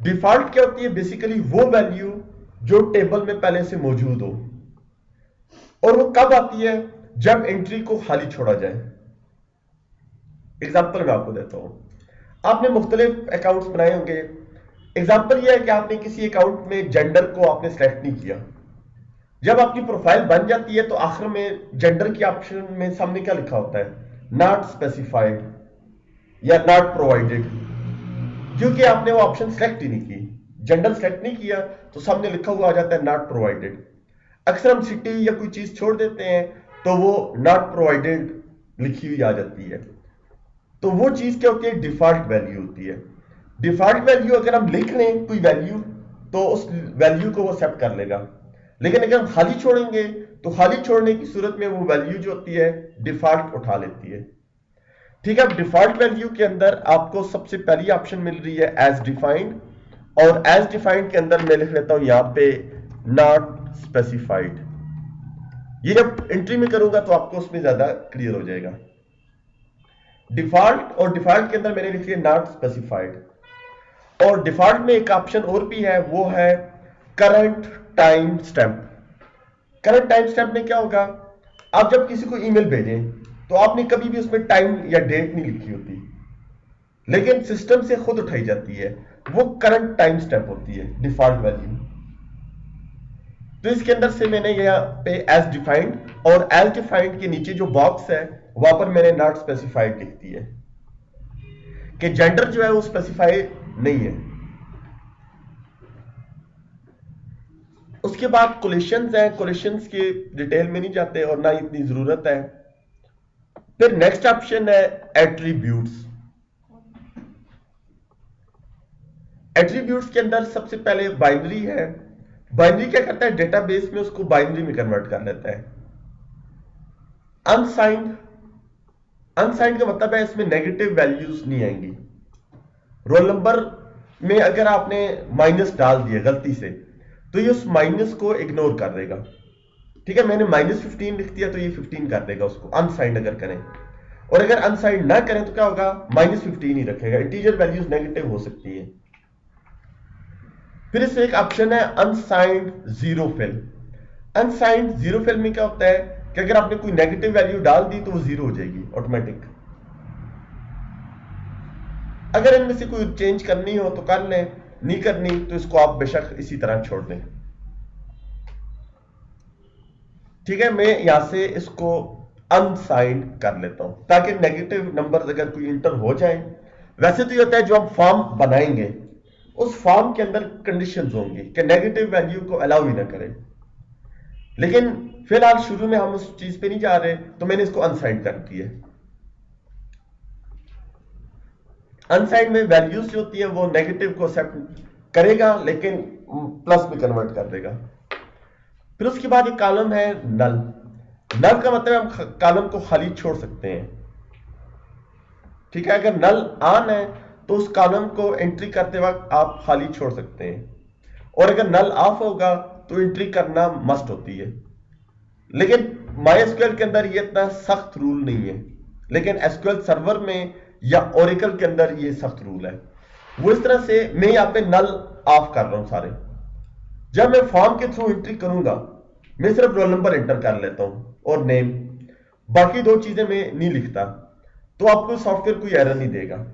डिफॉल्ट क्या होती है, बेसिकली वो वैल्यू जो टेबल में पहले से मौजूद हो, और वो कब आती है, जब एंट्री को खाली छोड़ा जाए। एग्जाम्पल मैं आपको देता हूं, आपने मुख्तलिफ अकाउंट्स बनाए होंगे। एग्जाम्पल यह है कि आपने किसी अकाउंट में जेंडर को आपने सेलेक्ट नहीं किया। जब आपकी प्रोफाइल बन जाती है तो आखिर में जेंडर की ऑप्शन में सामने क्या लिखा होता है, नॉट स्पेसिफाइड या नॉट प्रोवाइडेड, क्योंकि आपने वो ऑप्शन सेलेक्ट ही नहीं की, जेंडर सेलेक्ट नहीं किया, तो सामने लिखा हुआ आ जाता है नॉट प्रोवाइडेड। अक्सर हम सिटी या कोई चीज छोड़ देते हैं तो वो नॉट प्रोवाइडेड लिखी हुई आ जाती है। तो वो चीज क्या होती है, डिफॉल्ट वैल्यू होती है। डिफॉल्ट वैल्यू अगर हम लिख लें कोई वैल्यू तो उस वैल्यू को वो एक्सेप्ट कर लेगा, लेकिन अगर हम खाली छोड़ेंगे तो खाली छोड़ने की सूरत में वो वैल्यू जो होती है डिफॉल्ट उठा लेती है। ठीक है, अब डिफॉल्ट वैल्यू के अंदर आपको सबसे पहली ऑप्शन मिल रही है एज डिफाइंड, और एज डिफाइंड के अंदर मैं लिख लेता हूं यहां पे नॉट स्पेसिफाइड। ये जब एंट्री में करूंगा तो आपको उसमें ज्यादा क्लियर हो जाएगा। डिफॉल्ट, और डिफॉल्ट के अंदर मैंने लिख लिया नॉट स्पेसिफाइड। और डिफॉल्ट में एक ऑप्शन और भी है, वो है current time stamp. Current time stamp में क्या होगा, आप जब किसी को ईमेल भेजें तो आपने कभी भी उसमें टाइम या डेट नहीं लिखी होती, लेकिन सिस्टम से खुद उठाई जाती है, वो करंट टाइम स्टैम्प होती है डिफॉल्ट वैल्यू। तो इसके अंदर से मैंने यहाँ पे एज डिफाइंड, और एज डिफाइंड के नीचे जो बॉक्स है वहां पर मैंने नॉट स्पेसिफाइड लिख दी है कि जेंडर जो है वो स्पेसिफाइड नहीं है। उसके बाद कोलेशंस हैं, कोलेशंस की डिटेल में नहीं जाते और ना इतनी जरूरत है। फिर नेक्स्ट ऑप्शन है एट्रीब्यूट्स। एट्रीब्यूट्स के अंदर सबसे पहले बाइनरी है। बाइनरी क्या करता है, डेटाबेस में उसको बाइनरी में कन्वर्ट कर लेता है। अनसाइंड, अनसाइंड का मतलब है इसमें नेगेटिव वैल्यूज नहीं आएंगी। रोल नंबर में अगर आपने माइनस डाल दिया गलती से तो ये उस माइनस को इग्नोर कर देगा। ठीक है, मैंने -15 लिख दिया तो ये 15 कर देगा उसको, अनसाइंड अगर करें। और अगर अनसाइंड ना करें तो क्या होगा, -15 ही रखेगा। इंटीजर वैल्यूज नेगेटिव हो सकती है। फिर इसमें एक ऑप्शन है unsigned zero fill. Unsigned zero fill में क्या होता है कि अगर आपने कोई नेगेटिव वैल्यू डाल दी तो वो जीरो हो जाएगी ऑटोमेटिक। अगर इनमें से कोई चेंज करनी हो तो कर लें, नहीं करनी तो इसको आप बेशक इसी तरह छोड़ दें। ठीक है, मैं यहां से इसको अनसाइंड कर लेता हूं ताकि नेगेटिव नंबर अगर कोई इंटर हो जाए। वैसे तो ये होता है जो हम फॉर्म बनाएंगे उस फॉर्म के अंदर कंडीशंस होंगी कि नेगेटिव वैल्यू को अलाउ ही ना करें। लेकिन फिलहाल शुरू में हम उस चीज पे नहीं जा रहे, तो मैंने इसको अनसाइंड कर दिया। अनसाइंड में वैल्यूज जो होती है वो नेगेटिव को एक्सेप्ट करेगा लेकिन प्लस में कन्वर्ट कर देगा। फिर उसके बाद एक कॉलम है नल। नल का मतलब हम कॉलम को खाली छोड़ सकते हैं। ठीक है, अगर नल ऑन है तो उस कॉलम को एंट्री करते वक्त आप खाली छोड़ सकते हैं, और अगर नल ऑफ होगा तो एंट्री करना मस्ट होती है। लेकिन MySQL के अंदर ये इतना सख्त रूल नहीं है, लेकिन SQL सर्वर में या ओरेकल के अंदर ये सख्त रूल है। वो इस तरह से, मैं यहाँ पे नल ऑफ कर रहा हूं सारे। जब मैं फॉर्म के थ्रू एंट्री करूंगा, मैं सिर्फ रोल नंबर एंटर कर लेता हूं और नेम, बाकी दो चीजें मैं नहीं लिखता, तो आपको सॉफ्टवेयर कोई एरर नहीं देगा।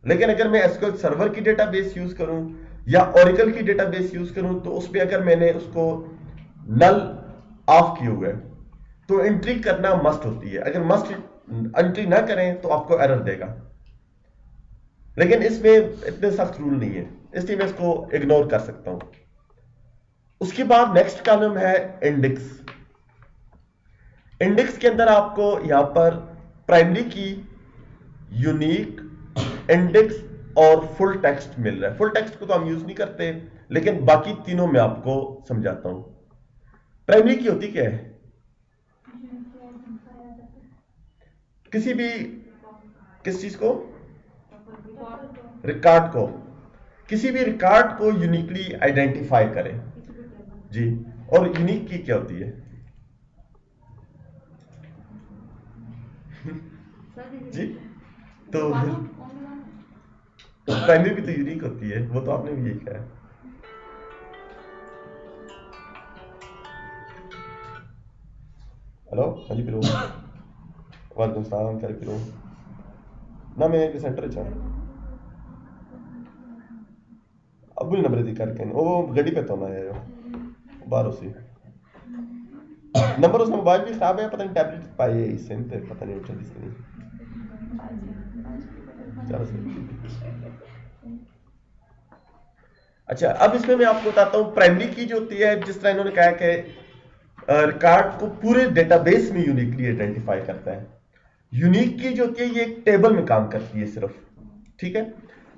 लेकिन अगर मैं SQL सर्वर की डेटाबेस यूज करूं या ओरेकल की डेटाबेस यूज करूं, तो उस पर अगर मैंने उसको नल ऑफ किए हुए तो एंट्री करना मस्ट होती है। अगर मस्ट एंट्री ना करें तो आपको एरर देगा। लेकिन इसमें इतने सख्त रूल नहीं है, इसलिए मैं इसको इग्नोर कर सकता हूं। उसके बाद नेक्स्ट कॉलम है इंडेक्स। इंडेक्स के अंदर आपको यहां पर प्राइमरी की, यूनिक, इंडेक्स और फुल टेक्स्ट मिल रहा है। फुल टेक्स्ट को तो हम यूज नहीं करते, लेकिन बाकी तीनों में आपको समझाता हूं। प्राइमरी की होती क्या है? किसी भी, किस चीज को? रिकॉर्ड को, किसी भी रिकॉर्ड को यूनिकली आइडेंटिफाई करें जी। और यूनिक की क्या होती है? जी, तो प्राइमरी भी तो यूनिक होती है, वो तो आपने भी यही कहा है। हेलो, हाँ जी, फिर वालेकुम सलाम, क्या फिर ना मैं एक सेंटर च अबुल नंबर करके वो गड्डी पे तो ना आया बाहर उसी नंबर, उसका मोबाइल भी खराब है, पता नहीं टैबलेट पाई है इससे, पता नहीं चल इसके नहीं। चलो अच्छा, अब इसमें मैं आपको बताता हूँ प्राइमरी की जो होती है, जिस तरह इन्होंने कहा कि रिकॉर्ड को पूरे डेटाबेस में यूनिकली आइडेंटिफाई करता है। यूनिक की जो होती है ये एक टेबल में काम करती है सिर्फ। ठीक है,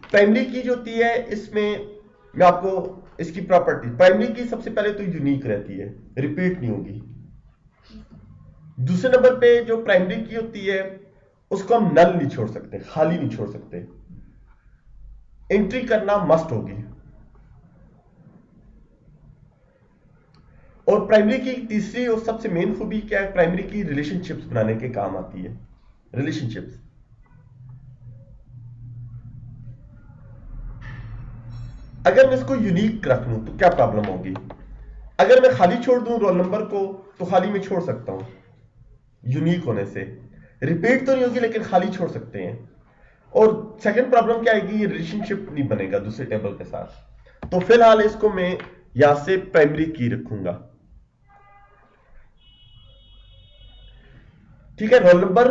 प्राइमरी की जो होती है इसमें मैं आपको इसकी प्रॉपर्टी, प्राइमरी की सबसे पहले तो यूनिक रहती है, रिपीट नहीं होगी। दूसरे नंबर पे जो प्राइमरी की होती है उसको हम नल नहीं छोड़ सकते, खाली नहीं छोड़ सकते, एंट्री करना मस्ट होगी। और प्राइमरी की तीसरी और सबसे मेन खूबी क्या है? प्राइमरी की रिलेशनशिप्स बनाने के काम आती है। रिलेशनशिप्स, अगर मैं इसको यूनिक रख लूं तो क्या प्रॉब्लम होगी? अगर मैं खाली छोड़ दूं रोल नंबर को तो खाली में छोड़ सकता हूं, यूनिक होने से रिपीट तो नहीं होगी लेकिन खाली छोड़ सकते हैं। और सेकंड प्रॉब्लम क्या आएगी? ये रिलेशनशिप नहीं बनेगा दूसरे टेबल के साथ। तो फिलहाल इसको मैं यहां से प्राइमरी की रखूंगा। ठीक है, रोल नंबर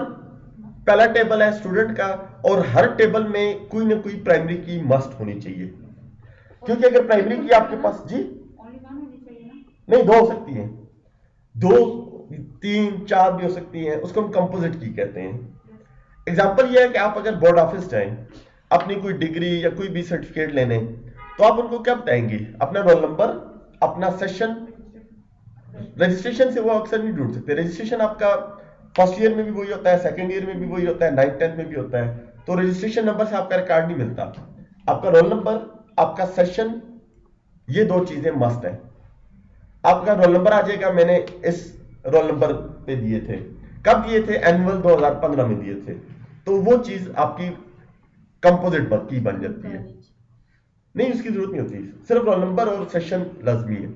पहला टेबल है स्टूडेंट का, और हर टेबल में कोई ना कोई प्राइमरी की मस्ट होनी चाहिए, क्योंकि अगर प्राइमरी की आपके पास जी नहीं, दो हो सकती है, दो, तीन, चार भी हो सकती है, उसको हम कंपोजिट की कहते हैं। एग्जांपल ये है कि आप अगर बोर्ड ऑफिस जाएं अपनी कोई डिग्री या कोई भी सर्टिफिकेट लेने, तो आप उनको क्या बताएंगे? अपना रोल नंबर, अपना सेशन। रजिस्ट्रेशन से वो अक्सर नहीं ढूंढ सकते, रजिस्ट्रेशन आपका फर्स्ट ईयर में भी वही होता है, सेकंड ईयर में भी वही होता है, 9th 10th में भी होता है। तो रजिस्ट्रेशन नंबर से आपका रिकॉर्ड नहीं मिलता। आपका रोल नंबर, आपका सेशन, ये दो चीजें मस्ट है। आपका रोल नंबर आ जाएगा, मैंने इस रोल नंबर पे दिए थे, कब दिए थे? एनुअल 2015 में दिए थे, तो वो चीज आपकी कंपोजिट की बन जाती है। नहीं, उसकी जरूरत नहीं होती, सिर्फ रोल नंबर और सेशन लाजमी है।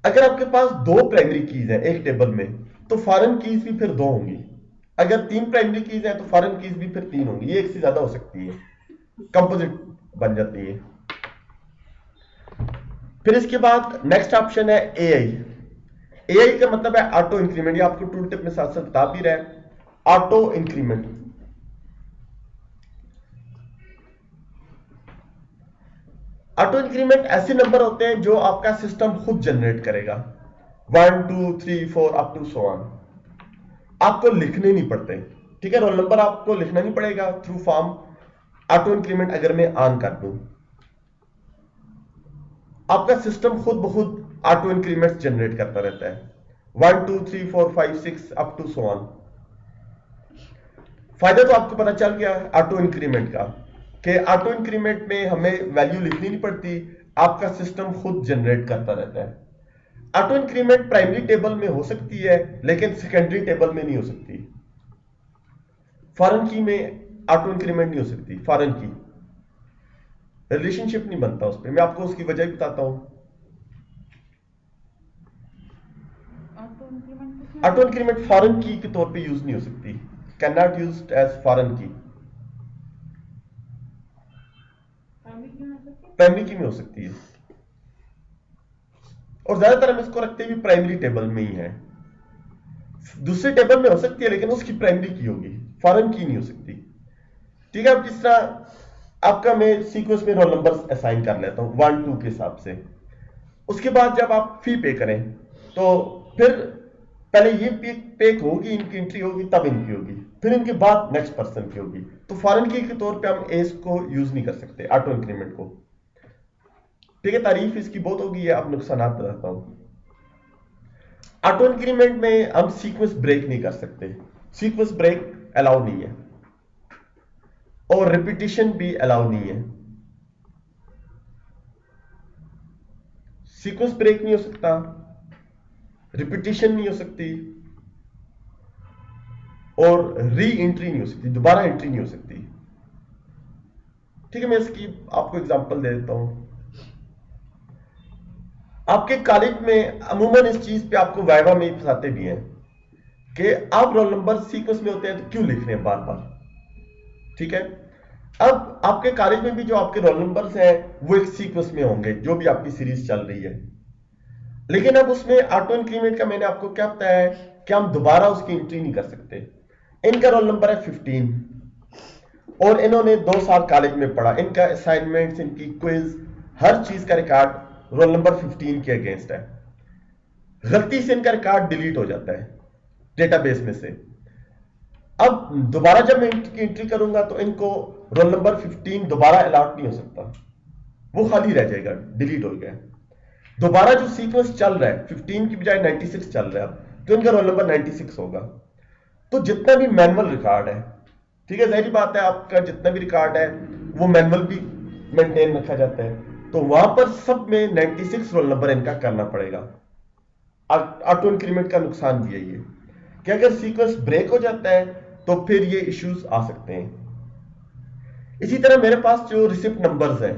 अगर आपके पास दो प्राइमरी कीज है एक टेबल में, तो फॉरेन कीज भी फिर दो होंगी। अगर तीन प्राइमरी कीज है तो फॉरेन कीज भी फिर तीन होंगी, ये एक से ज्यादा हो सकती है, कंपोजिट बन जाती है। फिर इसके बाद नेक्स्ट ऑप्शन है एआई। एआई का मतलब है ऑटो इंक्रीमेंट, ये आपको टूल टिप में साथ साथ बता भी रहा है। ऑटो इंक्रीमेंट, ऑटो इंक्रीमेंट ऐसे नंबर होते हैं जो आपका सिस्टम खुद जनरेट करेगा, 1 2 3 4 अप टू सो ऑन। आपको लिखने नहीं पड़ते, ठीक है, रोल नंबर आपको लिखना नहीं पड़ेगा थ्रू फॉर्म। ऑटो इंक्रीमेंट अगर मैं ऑन कर दूं, आपका सिस्टम खुद ब खुद ऑटो इंक्रीमेंट जनरेट करता रहता है, 1 2 3 4 5 6 अप टू सो ऑन। फायदा तो आपको पता चल गया ऑटो इंक्रीमेंट का, कि ऑटो इंक्रीमेंट में हमें वैल्यू लिखनी नहीं पड़ती, आपका सिस्टम खुद जनरेट करता रहता है। ऑटो इंक्रीमेंट प्राइमरी टेबल में हो सकती है लेकिन सेकेंडरी टेबल में नहीं हो सकती। फॉरेन की में ऑटो इंक्रीमेंट नहीं हो सकती, फॉरेन की रिलेशनशिप नहीं बनता उस पर। मैं आपको उसकी वजह बताता हूं। ऑटो इंक्रीमेंट फॉरेन की के तौर पे यूज नहीं हो सकती, can not use as foreign key. Primary key में हो सकती है, और ज्यादातर हम इसको रखते भी प्राइमरी टेबल में ही है। दूसरे टेबल में हो सकती है लेकिन उसकी प्राइमरी की होगी, फॉरेन की नहीं हो सकती। ठीक है, अब जिस तरह आपका मैं सीक्वेंस में रोल नंबर असाइन कर लेता हूं 1 2 के हिसाब से। उसके बाद जब आप फी पे करें तो फिर पहले ये पे होगी, इनकी एंट्री होगी, तब इनकी होगी, फिर इनके बाद नेक्स्ट पर्सन की होगी। तो फॉरेन की के तौर पे हम एस को यूज नहीं कर सकते, ऑटो इंक्रीमेंट को। ठीक है, तारीफ इसकी बहुत होगी, अब नुकसानात बताता हूं। ऑटो इंक्रीमेंट में हम सीक्वेंस ब्रेक नहीं कर सकते, सीक्वेंस ब्रेक अलाउ नहीं है, और रिपीटिशन भी अलाउ नहीं है। सीक्वेंस ब्रेक नहीं हो सकता, रिपीटिशन नहीं हो सकती, और री एंट्री नहीं हो सकती, दोबारा एंट्री नहीं हो सकती। ठीक है, मैं इसकी आपको एग्जांपल दे देता हूं। आपके कॉलेज में अमूमन इस चीज पे आपको वाइवा में फंसाते भी हैं कि आप रोल नंबर सीक्वेंस में होते हैं तो क्यों लिख रहे हैं बार बार। ठीक है, अब आपके कॉलेज में भी जो आपके रोल नंबर्स हैं वो एक सीक्वेंस में होंगे, जो भी आपकी सीरीज चल रही है। लेकिन अब उसमें ऑटो इंक्रीमेंट का मैंने आपको क्या बताया है कि हम दोबारा उसकी एंट्री नहीं कर सकते। इनका रोल नंबर है 15 और इन्होंने 2 साल कॉलेज में पढ़ा, इनका असाइनमेंट्स, इनकी क्विज, हर चीज का रिकॉर्ड रोल नंबर 15 के अगेंस्ट है। गलती से इनका रिकॉर्ड डिलीट हो जाता है डेटाबेस में से। अब दोबारा जब मैं इनकी एंट्री करूंगा तो इनको रोल नंबर 15 दोबारा अलॉट नहीं हो सकता, वो खाली रह जाएगा, डिलीट हो गया। दोबारा जो सीक्वेंस चल रहा है 15 की बजाय 96 चल रहा है अब, तो इनका रोल नंबर 96 होगा। तो जितना भी मैनुअल रिकॉर्ड है, ठीक है, जाहिर बात है आपका जितना भी रिकॉर्ड है वो मैनुअल भी मेंटेन रखा जाता है, तो वहां पर सब में 96 रोल नंबर इनका करना पड़ेगा। ऑटो इंक्रीमेंट का नुकसान भी यही है कि अगर सीक्वेंस ब्रेक हो जाता है तो फिर ये इश्यूज आ सकते हैं। इसी तरह मेरे पास जो रिसिप्ट नंबर्स हैं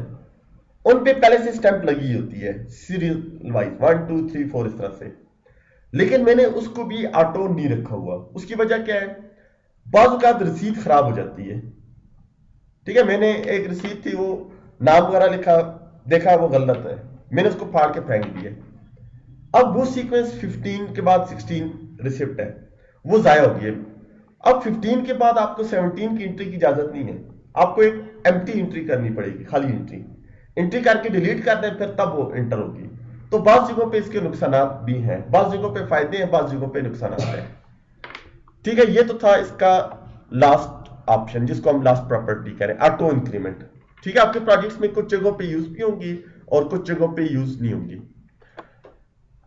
उन पे पहले से स्टैंप लगी होती है सीरियल वाइज 1 2 3 4 इस तरह से, लेकिन मैंने उसको भी ऑटो नहीं रखा हुआ। उसकी वजह क्या है, बाज़ औक़ात रसीद खराब हो जाती है। ठीक है, मैंने एक रसीद थी, वो नाम वगैरह लिखा, देखा वो गलत है, मैंने उसको फाड़ के फेंक दिया। अब वो सीक्वेंस 15 के बाद 16 रिसिप्ट है, वो जाया हो गई। अब 15 के बाद आपको 17 की एंट्री की इजाजत नहीं है, आपको एक एम्प्टी एंट्री करनी पड़ेगी, खाली एंट्री करके डिलीट कर दें, फिर तब वो एंटर होगी। तो बाज़ जगहों पे इसके नुकसानात भी हैं, बाज़ जगहों पे फायदे हैं, बाज़ जगहों पे नुकसानात हैं। ठीक है, ये तो था इसका लास्ट ऑप्शन, जिसको हम लास्ट प्रॉपर्टी करें, ऑटो इंक्रीमेंट। ठीक है, आपके प्रोजेक्ट्स में कुछ जगहों पे यूज भी होंगी और कुछ जगहों पे यूज नहीं होंगी।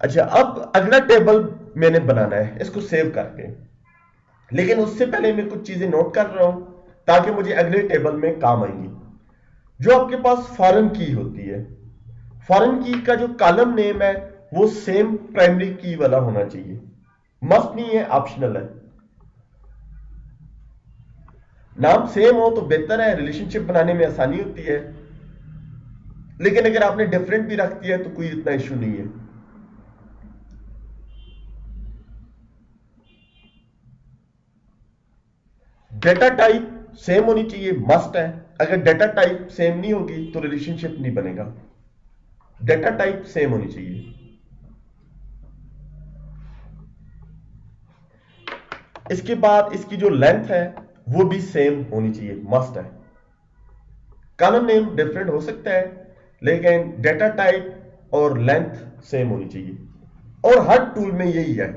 अच्छा, अब अगला टेबल मैंने बनाना है इसको सेव करके, लेकिन उससे पहले मैं कुछ चीजें नोट कर रहा हूं ताकि मुझे अगले टेबल में काम आएंगी। जो आपके पास फॉरेन की होती है, फॉरेन की का जो कॉलम नेम है वो सेम प्राइमरी की वाला होना चाहिए, मस्ट नहीं है, ऑप्शनल है। नाम सेम हो तो बेहतर है, रिलेशनशिप बनाने में आसानी होती है, लेकिन अगर आपने डिफरेंट भी रख दिया है तो कोई इतना इशू नहीं है। डेटा टाइप सेम होनी चाहिए, मस्ट है। अगर डेटा टाइप सेम नहीं होगी तो रिलेशनशिप नहीं बनेगा, डेटा टाइप सेम होनी चाहिए। इसके बाद इसकी जो लेंथ है वो भी सेम होनी चाहिए, मस्ट है। कॉलम नेम डिफरेंट हो सकता है लेकिन डेटा टाइप और लेंथ सेम होनी चाहिए, और हर टूल में यही है।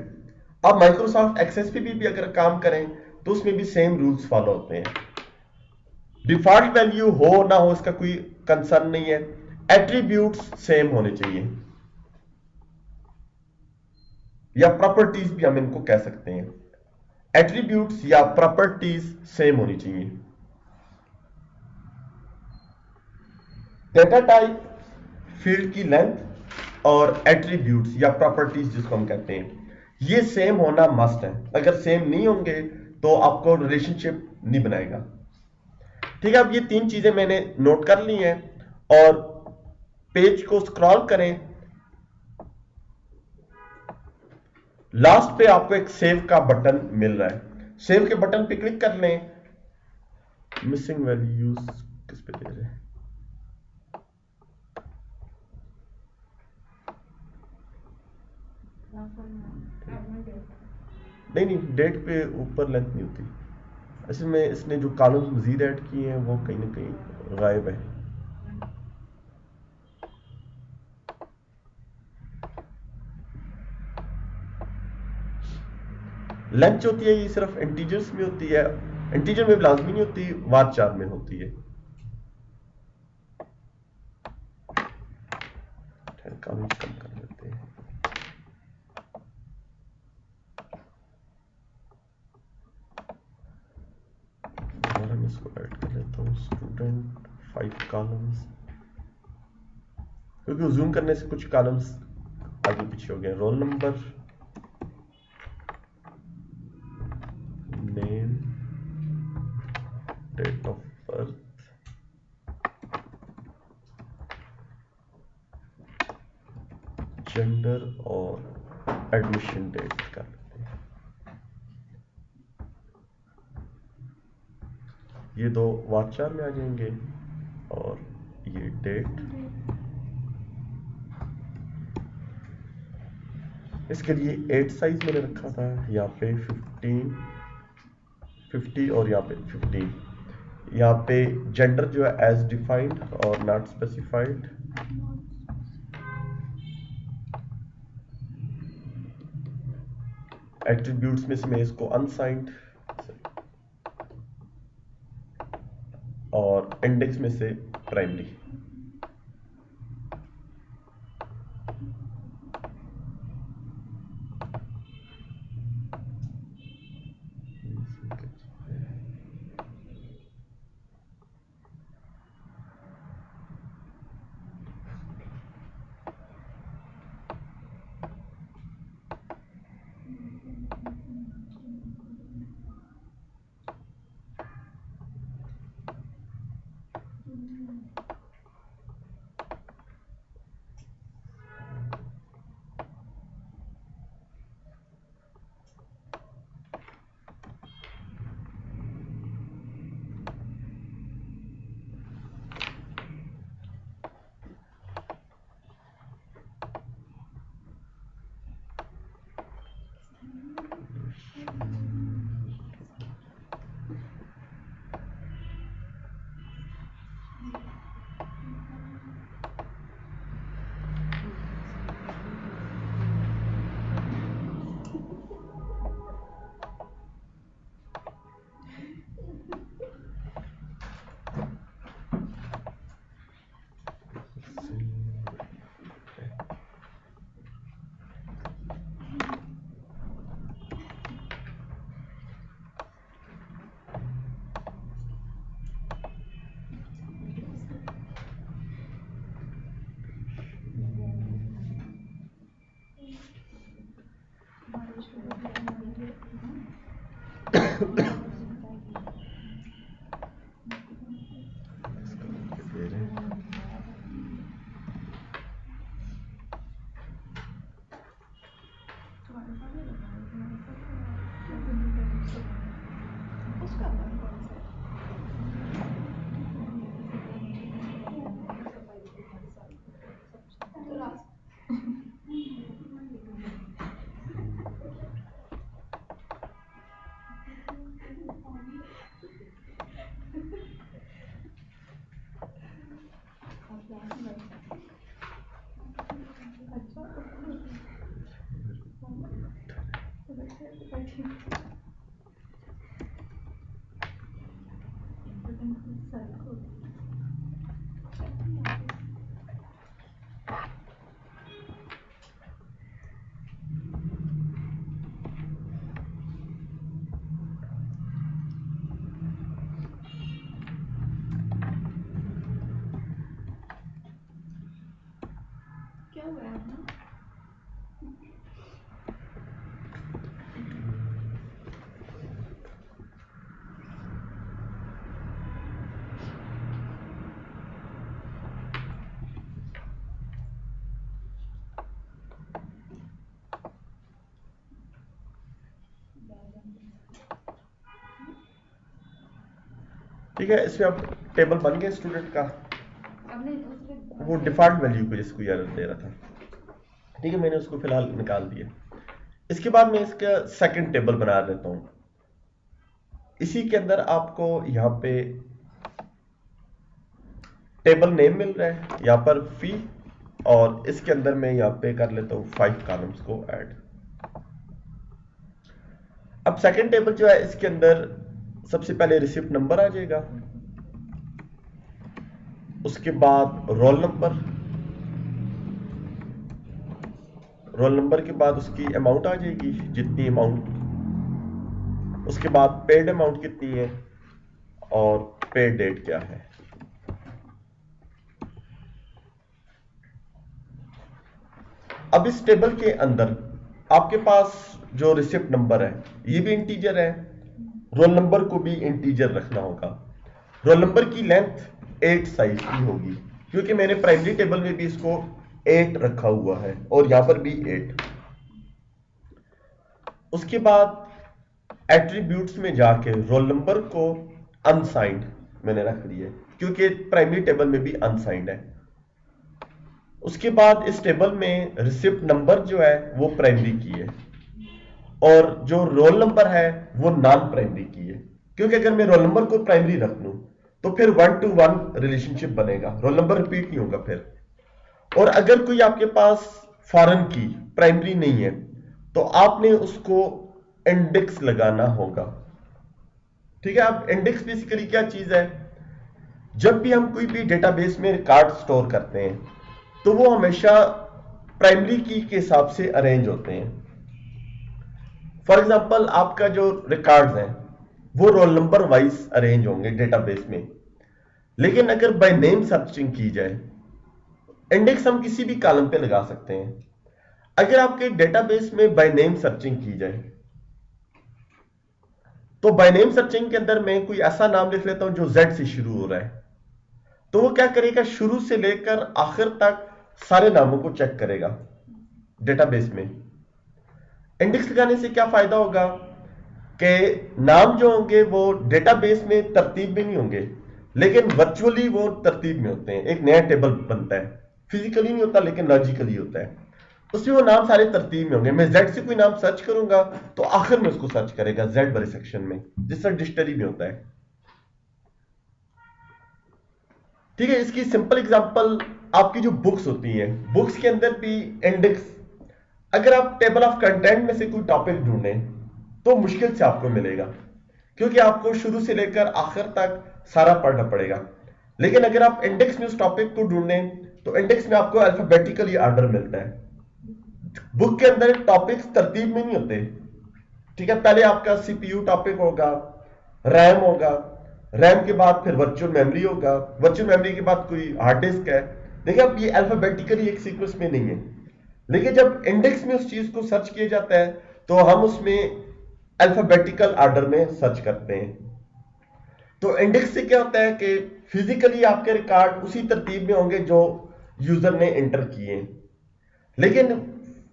अब माइक्रोसॉफ्ट एक्सेस पे भी अगर काम करें तो उसमें भी सेम रूल्स फॉलो होते हैं। डिफॉल्ट वैल्यू हो ना हो इसका कोई कंसर्न नहीं है, एट्रीब्यूट्स सेम होने चाहिए, या प्रॉपर्टीज भी हम इनको कह सकते हैं। एट्रीब्यूट्स या प्रॉपर्टीज सेम होनी चाहिए। डेटा टाइप, फील्ड की लेंथ और एट्रीब्यूट्स या प्रॉपर्टीज जिसको हम कहते हैं, ये सेम होना मस्ट है। अगर सेम नहीं होंगे तो आपको रिलेशनशिप नहीं बनाएगा। ठीक है, अब ये तीन चीजें मैंने नोट कर ली हैं, और पेज को स्क्रॉल करें, लास्ट पे आपको एक सेव का बटन मिल रहा है, सेव के बटन पे क्लिक कर लें। मिसिंग वैल्यूज किस पे दे रहे हैं? नहीं नहीं, डेट पे ऊपर लेंथ नहीं होती। असल में इसने जो कॉलम्स मजीद ऐड किए हैं वो कहीं ना कहीं गायब है। लेंथ जो होती है ये सिर्फ इंटीजर्स में होती है, इंटीजर में भी लाजमी नहीं होती, वार चार में होती है। कॉलम्स कम कर लेते हैं। और मैं इसको ऐड कर लेता हूँ, स्टूडेंट 5 कॉलम्स, क्योंकि जूम करने से कुछ कॉलम्स आगे पीछे हो गए। Roll number, name, date of birth, gender और एडमिशन डेट कर लेते हैं। ये दो वाचार में आ जाएंगे, और ये डेट। इसके लिए 8 साइज मैंने रखा था, यहाँ पे 50 और यहाँ पे 15। यहाँ पे जेंडर जो है एज डिफाइंड और नॉट स्पेसिफाइड। एट्रीब्यूट्स में से मैं इसको अनसाइंड, और इंडेक्स में से प्राइमरी। क्या हुआ है ना? ठीक है, इसमें अब टेबल बन गया स्टूडेंट का, हमने दूसरे वो डिफॉल्ट वैल्यू को जिसको एरर दे रहा था। ठीक है, मैंने उसको फिलहाल निकाल दिया। इसके बाद मैं इसका सेकंड टेबल बना देता हूं। इसी के अंदर आपको यहां पे टेबल नेम मिल रहा है, यहां पर फी, और इसके अंदर मैं यहां पे कर लेता हूं 5 कॉलम्स को ऐड। अब सेकंड टेबल जो है इसके अंदर सबसे पहले रिसिप्ट नंबर आ जाएगा, उसके बाद रोल नंबर, रोल नंबर के बाद उसकी अमाउंट आ जाएगी जितनी अमाउंट, उसके बाद पेड अमाउंट कितनी है और पेड डेट क्या है। अब इस टेबल के अंदर आपके पास जो रिसिप्ट नंबर है ये भी इंटीजर है, रोल नंबर को भी इंटीजर रखना होगा। रोल नंबर की लेंथ 8 साइज की होगी, क्योंकि मैंने प्राइमरी टेबल में भी इसको 8 रखा हुआ है और यहां पर भी 8। उसके बाद एट्रीब्यूट्स में जाके रोल नंबर को अनसाइंड मैंने रख दिया है, क्योंकि प्राइमरी टेबल में भी अनसाइंड है। उसके बाद इस टेबल में रिसिप्ट नंबर जो है वो प्राइमरी की है और जो रोल नंबर है वो नॉन प्राइमरी की है, क्योंकि अगर मैं रोल नंबर को प्राइमरी रख लूं तो फिर 1-to-1 रिलेशनशिप बनेगा, रोल नंबर रिपीट नहीं होगा फिर। और अगर कोई आपके पास फॉरेन की प्राइमरी नहीं है तो आपने उसको इंडेक्स लगाना होगा। ठीक है, अब इंडेक्स बेसिकली क्या चीज है, जब भी हम कोई भी डेटाबेस में रिकॉर्ड स्टोर करते हैं तो वो हमेशा प्राइमरी की के हिसाब से अरेंज होते हैं। फॉर एग्जांपल आपका जो रिकॉर्ड्स हैं वो रोल नंबर वाइज अरेंज होंगे डेटाबेस में, लेकिन अगर बाय नेम सर्चिंग की जाए, इंडेक्स हम किसी भी कॉलम पे लगा सकते हैं। अगर आपके डेटाबेस में बाय नेम सर्चिंग की जाए तो बाय नेम सर्चिंग के अंदर मैं कोई ऐसा नाम लिख लेता हूं जो जेड से शुरू हो रहा है, तो वो क्या करेगा, शुरू से लेकर आखिर तक सारे नामों को चेक करेगा डेटाबेस में। इंडेक्स लगाने से क्या फायदा होगा कि नाम जो होंगे वो डेटाबेस में तरतीब में नहीं होंगे, लेकिन वर्चुअली वो तरतीब में होते हैं। एक नया टेबल बनता है, फिजिकली नहीं होता लेकिन लॉजिकली होता है, उसमें वो नाम सारे तरतीब में होंगे। मैं जेड से कोई नाम सर्च करूंगा तो आखिर में उसको सर्च करेगा जेड वाले सेक्शन में, जिस तरह डिक्शनरी में होता है। ठीक है, इसकी सिंपल एग्जांपल आपकी जो बुक्स होती हैं, बुक्स के अंदर भी इंडेक्स, अगर आप टेबल ऑफ कंटेंट में से कोई टॉपिक ढूंढें तो मुश्किल से आपको मिलेगा, क्योंकि आपको शुरू से लेकर आखिर तक सारा पढ़ना पड़ेगा। लेकिन अगर आप इंडेक्स में उस टॉपिक को ढूंढें तो इंडेक्स में आपको अल्फाबेटिकली ऑर्डर मिलता है। बुक के अंदर टॉपिक्स तरतीब में नहीं होते। ठीक है, पहले आपका सीपीयू टॉपिक होगा, रैम होगा, रैम के बाद फिर वर्चुअल मेमोरी होगा, वर्चुअल मेमोरी के बाद कोई हार्ड डिस्क है। देखिए, अब ये अल्फाबेटिकली एक सीक्वेंस में नहीं है, लेकिन जब इंडेक्स में उस चीज को सर्च किया जाता है तो हम उसमें अल्फाबेटिकल ऑर्डर में सर्च करते हैं। तो इंडेक्स से क्या होता है कि फिजिकली आपके रिकॉर्ड उसी तरतीब में होंगे जो यूजर ने एंटर किए, लेकिन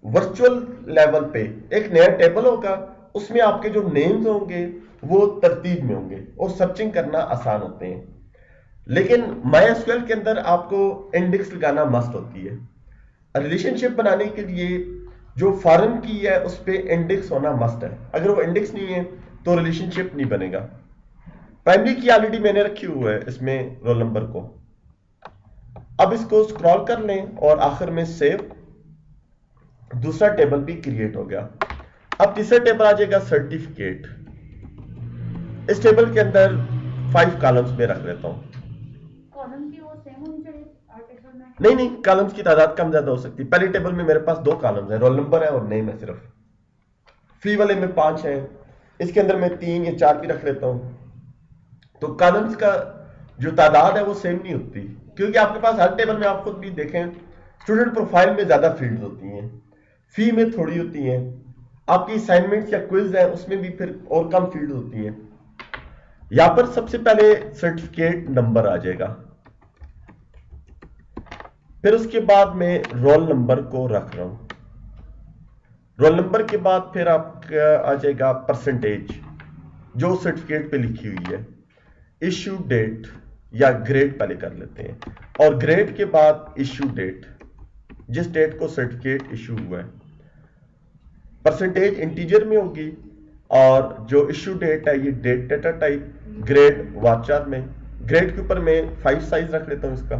वर्चुअल लेवल पे एक नया टेबल होगा, उसमें आपके जो नेम्स होंगे वो तरतीब में होंगे और सर्चिंग करना आसान होते हैं। लेकिन MySQL के अंदर आपको इंडेक्स लगाना मस्ट होती है। रिलेशनशिप बनाने के लिए जो फॉरेन की है उस पे इंडेक्स होना मस्ट है, अगर वो इंडेक्स नहीं है तो रिलेशनशिप नहीं बनेगा। प्राइमरी की ऑलरेडी मैंने रखी हुई है इसमें रोल नंबर को। अब इसको स्क्रॉल कर लें और आखिर में सेव, दूसरा टेबल भी क्रिएट हो गया। अब तीसरा टेबल आ जाएगा सर्टिफिकेट। इस टेबल के अंदर 5 कॉलम्स में रख लेता हूं। कॉलम की वो सेम होनी चाहिए टेबल में? नहीं, कॉलम्स की तादाद कम ज्यादा हो सकती है। पहले टेबल में मेरे पास 2 कॉलम्स है, रोल नंबर है और नेम है सिर्फ। फी वाले में 5 है, इसके अंदर मैं 3 या 4 भी रख लेता हूं। तो कॉलम्स का जो तादाद है वो सेम नहीं होती, क्योंकि आपके पास हर टेबल में आप खुद भी देखें, स्टूडेंट प्रोफाइल में ज्यादा फील्ड्स होती हैं, फी में थोड़ी होती हैं, आपकी असाइनमेंट्स या क्विज है उसमें भी फिर और कम फील्ड होती हैं। यहां पर सबसे पहले सर्टिफिकेट नंबर आ जाएगा, फिर उसके बाद मैं रोल नंबर को रख रहा हूं। रोल नंबर के बाद फिर आपका आ जाएगा परसेंटेज जो सर्टिफिकेट पे लिखी हुई है। इश्यू डेट या ग्रेड पहले कर लेते हैं, और ग्रेड के बाद इश्यू डेट, जिस डेट को सर्टिफिकेट इश्यू हुआ है। परसेंटेज इंटीजर में होगी, और जो इश्यू डेट है ये डेट डेटा टाइप, ग्रेड वारचार में। ग्रेड के ऊपर मैं 5 साइज रख लेता हूं इसका।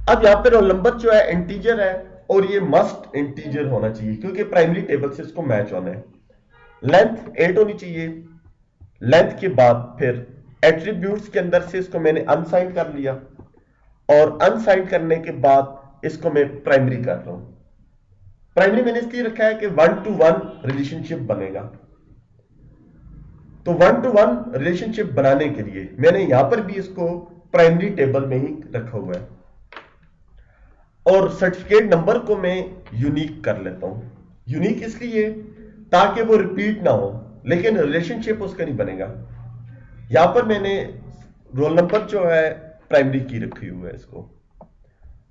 अब यहां पे रोल नंबर जो है इंटीजर है, और ये मस्ट इंटीजर होना चाहिए क्योंकि प्राइमरी टेबल से इसको मैच होना है। लेंथ 8 होनी चाहिए। लेंथ के बाद फिर एट्रीब्यूट्स के अंदर से इसको मैंने अनसाइन कर लिया, और अनसाइन करने के बाद इसको मैं प्राइमरी कर रहा हूं। प्राइमरी मैंने इसलिए रखा है कि 1-to-1 रिलेशनशिप बनेगा। तो 1-to-1 रिलेशनशिप बनाने के लिए मैंने यहां पर भी इसको प्राइमरी टेबल में ही रखा हुआ है, और सर्टिफिकेट नंबर को मैं यूनिक कर लेता हूं। यूनिक इसलिए ताकि वो रिपीट ना हो, लेकिन रिलेशनशिप उसका नहीं बनेगा। यहां पर मैंने रोल नंबर जो है प्राइमरी की रखी हुई है इसको,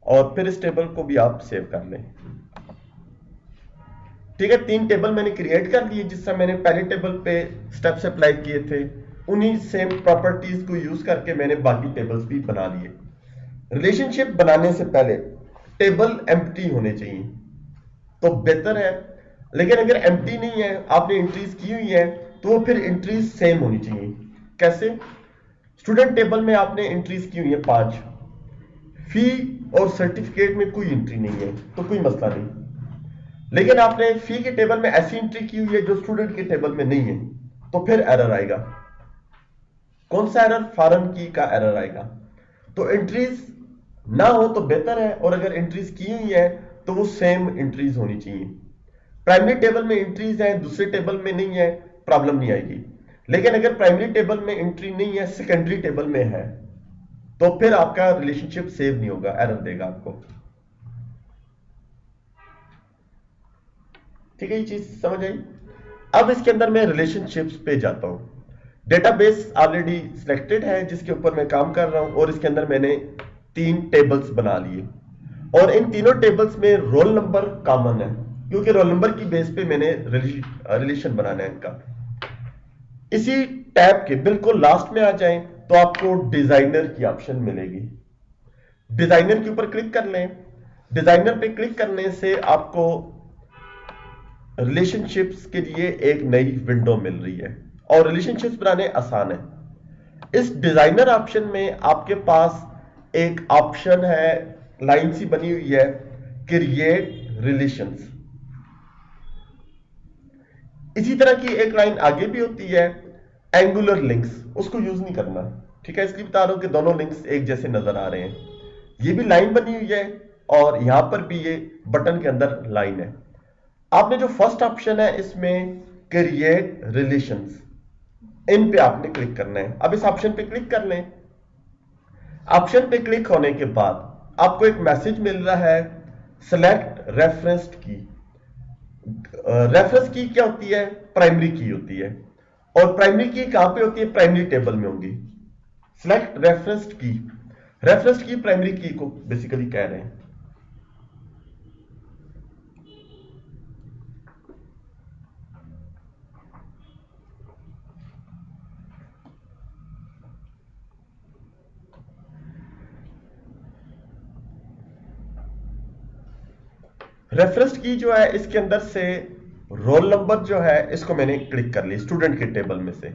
और फिर इस टेबल को भी आप सेव कर लें। ठीक है, 3 टेबल मैंने क्रिएट कर लिए जिस तरह मैंने पहले टेबल पे स्टेप्स अप्लाई किए थे। उन्हीं सेम प्रॉपर्टीज को यूज करके मैंने बाकी टेबल्स भी बना लिए। रिलेशनशिप बनाने से पहले टेबल एम्प्टी होने चाहिए तो बेहतर है, लेकिन अगर एम्प्टी नहीं है, आपने एंट्रीज की हुई है, तो वो फिर एंट्रीज सेम होनी चाहिए। कैसे? स्टूडेंट टेबल में आपने एंट्रीज की हुई है 5, फी और सर्टिफिकेट में कोई एंट्री नहीं है तो कोई मसला नहीं, लेकिन आपने फी के टेबल में ऐसी एंट्री की हुई है जो स्टूडेंट के टेबल में नहीं है, तो फिर एरर आएगा। कौन सा एरर? फॉरेन की का एरर आएगा। तो एंट्रीज ना हो तो बेहतर है, और अगर एंट्रीज की हुई है तो वो सेम एंट्रीज होनी चाहिए। प्राइमरी टेबल में एंट्रीज है, दूसरे टेबल में नहीं है, प्रॉब्लम नहीं आएगी। लेकिन अगर प्राइमरी टेबल में एंट्री नहीं है, सेकेंडरी टेबल में है, तो फिर आपका रिलेशनशिप सेव नहीं होगा, एरर देगा आपको। ठीक है, ये चीज समझ आई। अब इसके अंदर मैं रिलेशनशिप्स पे जाता हूं। डेटाबेस ऑलरेडी सिलेक्टेड है जिसके ऊपर मैं काम कर रहा हूं, और इसके अंदर मैंने 3 टेबल्स बना लिए, और इन तीनों टेबल्स में रोल नंबर कॉमन है क्योंकि रोल नंबर की बेस पे मैंने रिलेशन बनाना है इनका। इसी टैब के बिल्कुल लास्ट में आ जाएं तो आपको डिजाइनर की ऑप्शन मिलेगी। डिजाइनर के ऊपर क्लिक कर लें। डिजाइनर पे क्लिक करने से आपको रिलेशनशिप्स के लिए एक नई विंडो मिल रही है, और रिलेशनशिप्स बनाने आसान है। इस डिजाइनर ऑप्शन में आपके पास एक ऑप्शन है, लाइन सी बनी हुई है, क्रिएट रिलेशंस। इसी तरह की एक लाइन आगे भी होती है, एंगुलर लिंक्स, उसको यूज नहीं करना। ठीक है, इसलिए बता रहा हूं कि दोनों लिंक्स एक जैसे नजर आ रहे हैं। ये भी लाइन बनी हुई है, और यहां पर भी ये बटन के अंदर लाइन है। आपने जो फर्स्ट ऑप्शन है इसमें क्रिएट रिलेशंस, इन पे आपने क्लिक करना है। अब इस ऑप्शन पे क्लिक कर लें। ऑप्शन पे क्लिक होने के बाद आपको एक मैसेज मिल रहा है, सेलेक्ट रेफरेंस की। रेफरेंस की क्या होती है? प्राइमरी की होती है, और प्राइमरी की कहां पे होती है? प्राइमरी टेबल में होंगी। सिलेक्ट रेफरेंस की, रेफरेंस की प्राइमरी की को बेसिकली कह रहे हैं। रेफरेंस की जो है इसके अंदर से रोल नंबर जो है इसको मैंने क्लिक कर लिया स्टूडेंट के टेबल में से।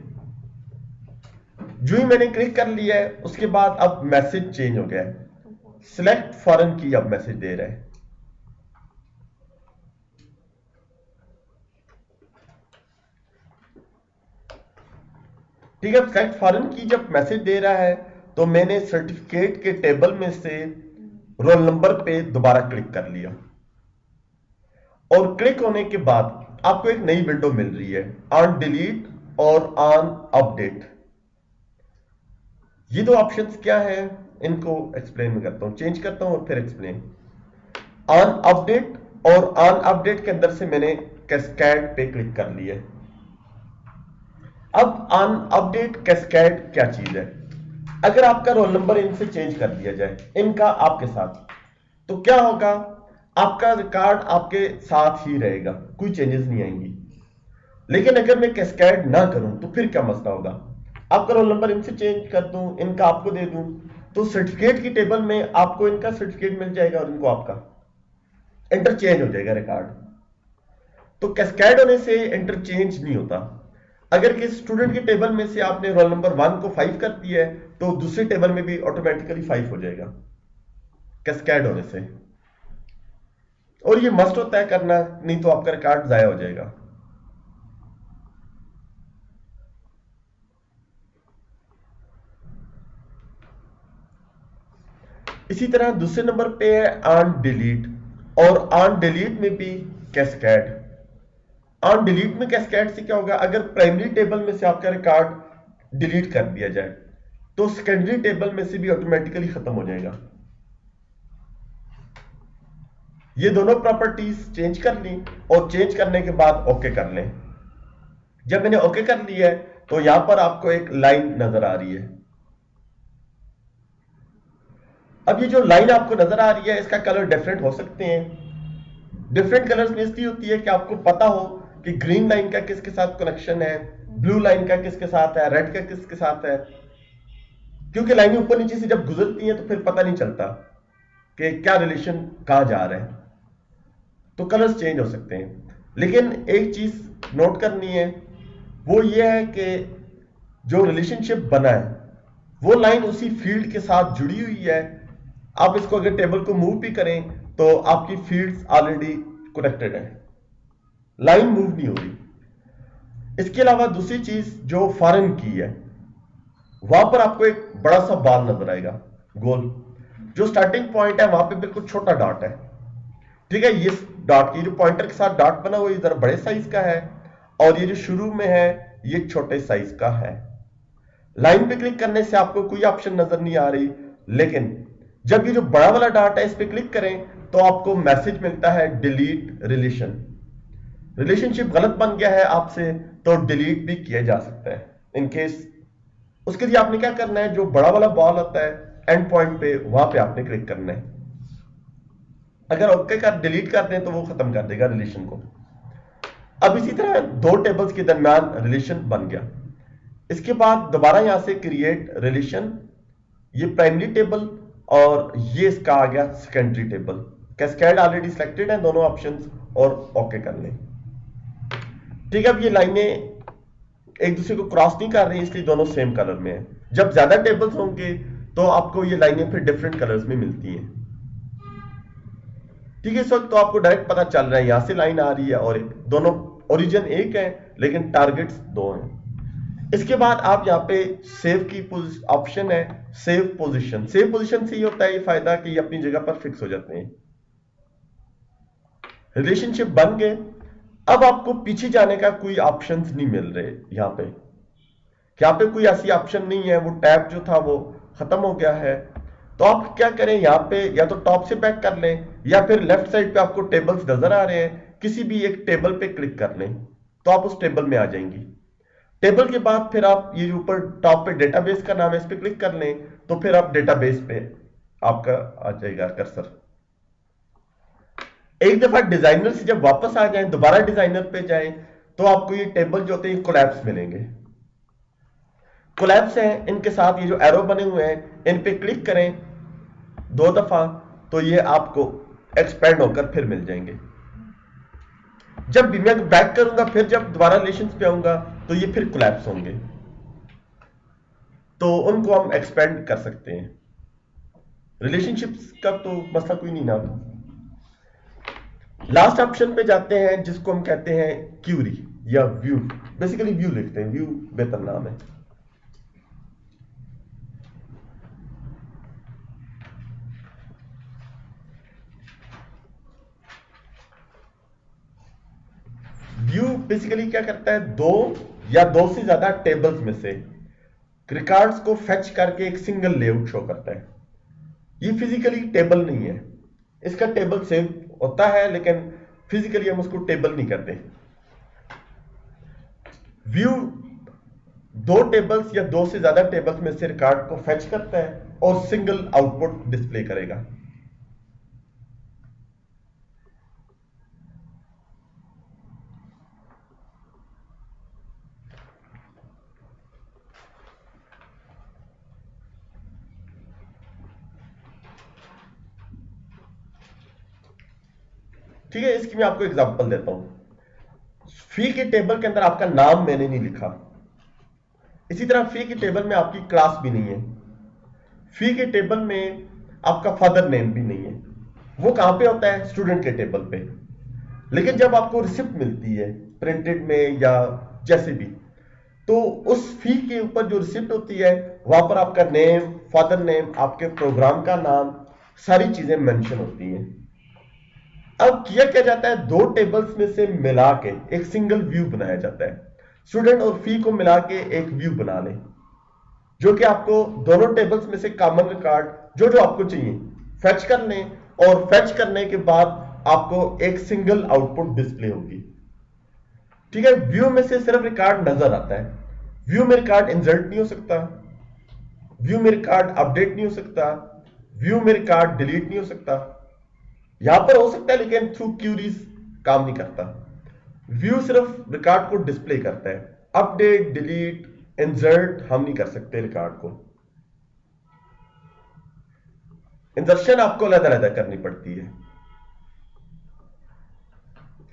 जो ही मैंने क्लिक कर लिया है उसके बाद अब मैसेज चेंज हो गया है, सिलेक्ट फॉरेन की अब मैसेज दे रहा है। ठीक है। सेलेक्ट फॉरेन की जब मैसेज दे रहा है तो मैंने सर्टिफिकेट के टेबल में से रोल नंबर पे दोबारा क्लिक कर लिया, और क्लिक होने के बाद आपको एक नई विंडो मिल रही है, ऑन डिलीट और ऑन अपडेट। ये दो ऑप्शंस क्या है, इनको एक्सप्लेन करता हूं, चेंज करता हूं और फिर एक्सप्लेन। ऑन अपडेट और ऑन अपडेट के अंदर से मैंने कैस्केड पे क्लिक कर लिया। अब ऑन अपडेट कैस्केड क्या चीज है, अगर आपका रोल नंबर इनसे चेंज कर दिया जाए, इनका आपके साथ, तो क्या होगा, आपका रिकॉर्ड आपके साथ ही रहेगा, कोई चेंजेस नहीं आएंगी। लेकिन अगर मैं कैस्केड ना करूं तो फिर क्या मसला होगा, आपका रोल नंबर इनसे चेंज कर दूं, इनका आपको दे दूं, तो सर्टिफिकेट की टेबल में आपको इनका सर्टिफिकेट मिल जाएगा और इनको आपका, इंटरचेंज हो जाएगा रिकॉर्ड। तो कैस्केड होने से इंटरचेंज नहीं होता। अगर किसी स्टूडेंट के टेबल में से आपने रोल नंबर 1 को 5 कर दिया है तो दूसरे टेबल में भी ऑटोमेटिकली 5 हो जाएगा कैस्केड होने से। और ये मस्ट होता है करना, नहीं तो आपका रिकॉर्ड जाया हो जाएगा। इसी तरह दूसरे नंबर पे है ऑन डिलीट, और ऑन डिलीट में भी कैस्केड। ऑन डिलीट में कैस्केड से क्या होगा, अगर प्राइमरी टेबल में से आपका रिकॉर्ड डिलीट कर दिया जाए तो सेकेंडरी टेबल में से भी ऑटोमेटिकली खत्म हो जाएगा। ये दोनों प्रॉपर्टीज चेंज कर ली, और चेंज करने के बाद ओके कर लें। जब मैंने ओके कर लिया है तो यहां पर आपको एक लाइन नजर आ रही है। अब ये जो लाइन आपको नजर आ रही है इसका कलर डिफरेंट हो सकते हैं। डिफरेंट कलर्स में इसलिए होती है कि आपको पता हो कि ग्रीन लाइन का किसके साथ कनेक्शन है, ब्लू लाइन का किसके साथ है, रेड का किसके साथ है। क्योंकि लाइनें ऊपर नीचे से जब गुजरती हैं तो फिर पता नहीं चलता कि क्या रिलेशन कहां जा रहे हैं, तो कलर्स चेंज हो सकते हैं। लेकिन एक चीज नोट करनी है, वो ये है कि जो रिलेशनशिप बना है वो लाइन उसी फील्ड के साथ जुड़ी हुई है। आप इसको अगर टेबल को मूव भी करें तो आपकी फील्ड्स ऑलरेडी कनेक्टेड है, लाइन मूव नहीं हो रही। इसके अलावा दूसरी चीज जो फॉरेन की है, वहां पर आपको एक बड़ा सा बाल नजर आएगा गोल, जो स्टार्टिंग पॉइंट है वहां पे बिल्कुल छोटा डॉट है। ठीक है, ये डॉट, ये जो पॉइंटर के साथ डॉट बना हुआ है इधर बड़े साइज का है, और ये जो शुरू में है ये छोटे साइज का है। लाइन पे क्लिक करने से आपको कोई ऑप्शन नजर नहीं आ रही, लेकिन जब ये जो बड़ा वाला डॉट है इस पे क्लिक करें तो आपको मैसेज मिलता है डिलीट रिलेशन। रिलेशनशिप गलत बन गया है आपसे तो डिलीट भी किया जा सकता है इनकेस। उसके लिए आपने क्या करना है, जो बड़ा वाला बॉल होता है एंड पॉइंट पे, वहां पे आपने क्लिक करना है। अगर ओके कर डिलीट कर दें तो वो खत्म कर देगा रिलेशन को। अब इसी तरह दो टेबल्स के दरमियान रिलेशन बन गया। इसके बाद दोबारा यहां से क्रिएट रिलेशन, ये प्राइमरी टेबल और ये इसका आ गया secondary table. Cascade already selected है दोनों ऑप्शंस, और ओके कर लें। ठीक है, अब ये लाइनें एक दूसरे को क्रॉस नहीं कर रही इसलिए दोनों सेम कलर में है। जब ज्यादा टेबल्स होंगे तो आपको ये लाइनें फिर डिफरेंट कलर्स में मिलती हैं। ठीक है, इस वक्त तो आपको डायरेक्ट पता चल रहा है यहां से लाइन आ रही है और दोनों ओरिजिन एक है लेकिन टारगेट्स दो हैं। इसके बाद आप यहाँ पे सेव की ऑप्शन है, सेव पोजीशन। सेव पोजीशन से ये होता है ये फायदा कि ये अपनी जगह पर फिक्स हो जाते हैं। रिलेशनशिप बन गए, अब आपको पीछे जाने का कोई ऑप्शंस नहीं मिल रहे। यहाँ पे कोई ऐसी ऑप्शन नहीं है, वो टैब जो था वो खत्म हो गया है। तो आप क्या करें, यहाँ पे या तो टॉप से बैक कर लें या फिर लेफ्ट साइड पे आपको टेबल्स नजर आ रहे हैं, किसी भी एक टेबल पे क्लिक कर लें तो आप उस टेबल में आ जाएंगी। टेबल के बाद फिर आप ये ऊपर टॉप पे डेटाबेस का नाम है इस पे क्लिक कर लें तो फिर आप डेटाबेस पे आपका आ जाएगा कर्सर। एक दफा डिजाइनर से जब वापस आ जाएं, दोबारा डिजाइनर पे जाएं, तो आपको ये टेबल जो होते हैं कोलैप्स मिलेंगे। कोलैप्स हैं, इनके साथ ये जो एरो बने हुए हैं इन पे क्लिक करें 2 दफा तो ये आपको एक्सपेंड होकर फिर मिल जाएंगे। जब भी मैं बैक करूंगा फिर जब दोबारा रिलेशंस पे आऊंगा तो ये फिर कोलैप्स होंगे, तो उनको हम एक्सपेंड कर सकते हैं। रिलेशनशिप्स का तो मसला कोई नहीं ना। लास्ट ऑप्शन पे जाते हैं जिसको हम कहते हैं क्यूरी या व्यू। बेसिकली व्यू लिखते हैं, व्यू बेहतर नाम है। बेसिकली क्या करता है, दो या दो से ज्यादा टेबल्स में से रिकॉर्ड्स को फेच करके एक सिंगल लेआउट शो करता है। ये फिजिकली टेबल नहीं है, इसका टेबल सेव होता है लेकिन फिजिकली हम उसको टेबल नहीं करते। व्यू दो टेबल्स या दो से ज्यादा टेबल्स में से रिकॉर्ड को फेच करता है और सिंगल आउटपुट डिस्प्ले करेगा। ठीक है, इसकी मैं आपको एग्जांपल देता हूं। फी के टेबल के अंदर आपका नाम मैंने नहीं लिखा, इसी तरह फी के टेबल में आपकी क्लास भी नहीं है, फी के टेबल में आपका फादर नेम भी नहीं है। वो कहां पे होता है, स्टूडेंट के टेबल पे। लेकिन जब आपको रिसिप्ट मिलती है प्रिंटेड में या जैसे भी, तो उस फी के ऊपर जो रिसिप्ट होती है वहां पर आपका नेम, फादर नेम, आपके प्रोग्राम का नाम, सारी चीजें मेंशन होती हैं। अब किया क्या जाता है, दो टेबल्स में से मिला के एक सिंगल व्यू बनाया जाता है। स्टूडेंट और फी को मिला के एक व्यू बना लें, जो कि आपको दोनों टेबल्स में से कॉमन रिकॉर्ड जो जो आपको चाहिए फेच कर लें, और फेच करने के बाद आपको एक सिंगल आउटपुट डिस्प्ले होगी। ठीक है, व्यू में से सिर्फ रिकॉर्ड नजर आता है, व्यू में रिकॉर्ड इंसर्ट नहीं हो सकता, व्यू में रिकॉर्ड अपडेट नहीं हो सकता, व्यू में रिकॉर्ड डिलीट नहीं हो सकता। यहां पर हो सकता है लेकिन थ्रू क्यूरीज काम नहीं करता। व्यू सिर्फ रिकॉर्ड को डिस्प्ले करता है, अपडेट, डिलीट, इंसर्ट हम नहीं कर सकते रिकॉर्ड को। इंसर्शन आपको अलग-अलग करनी पड़ती है,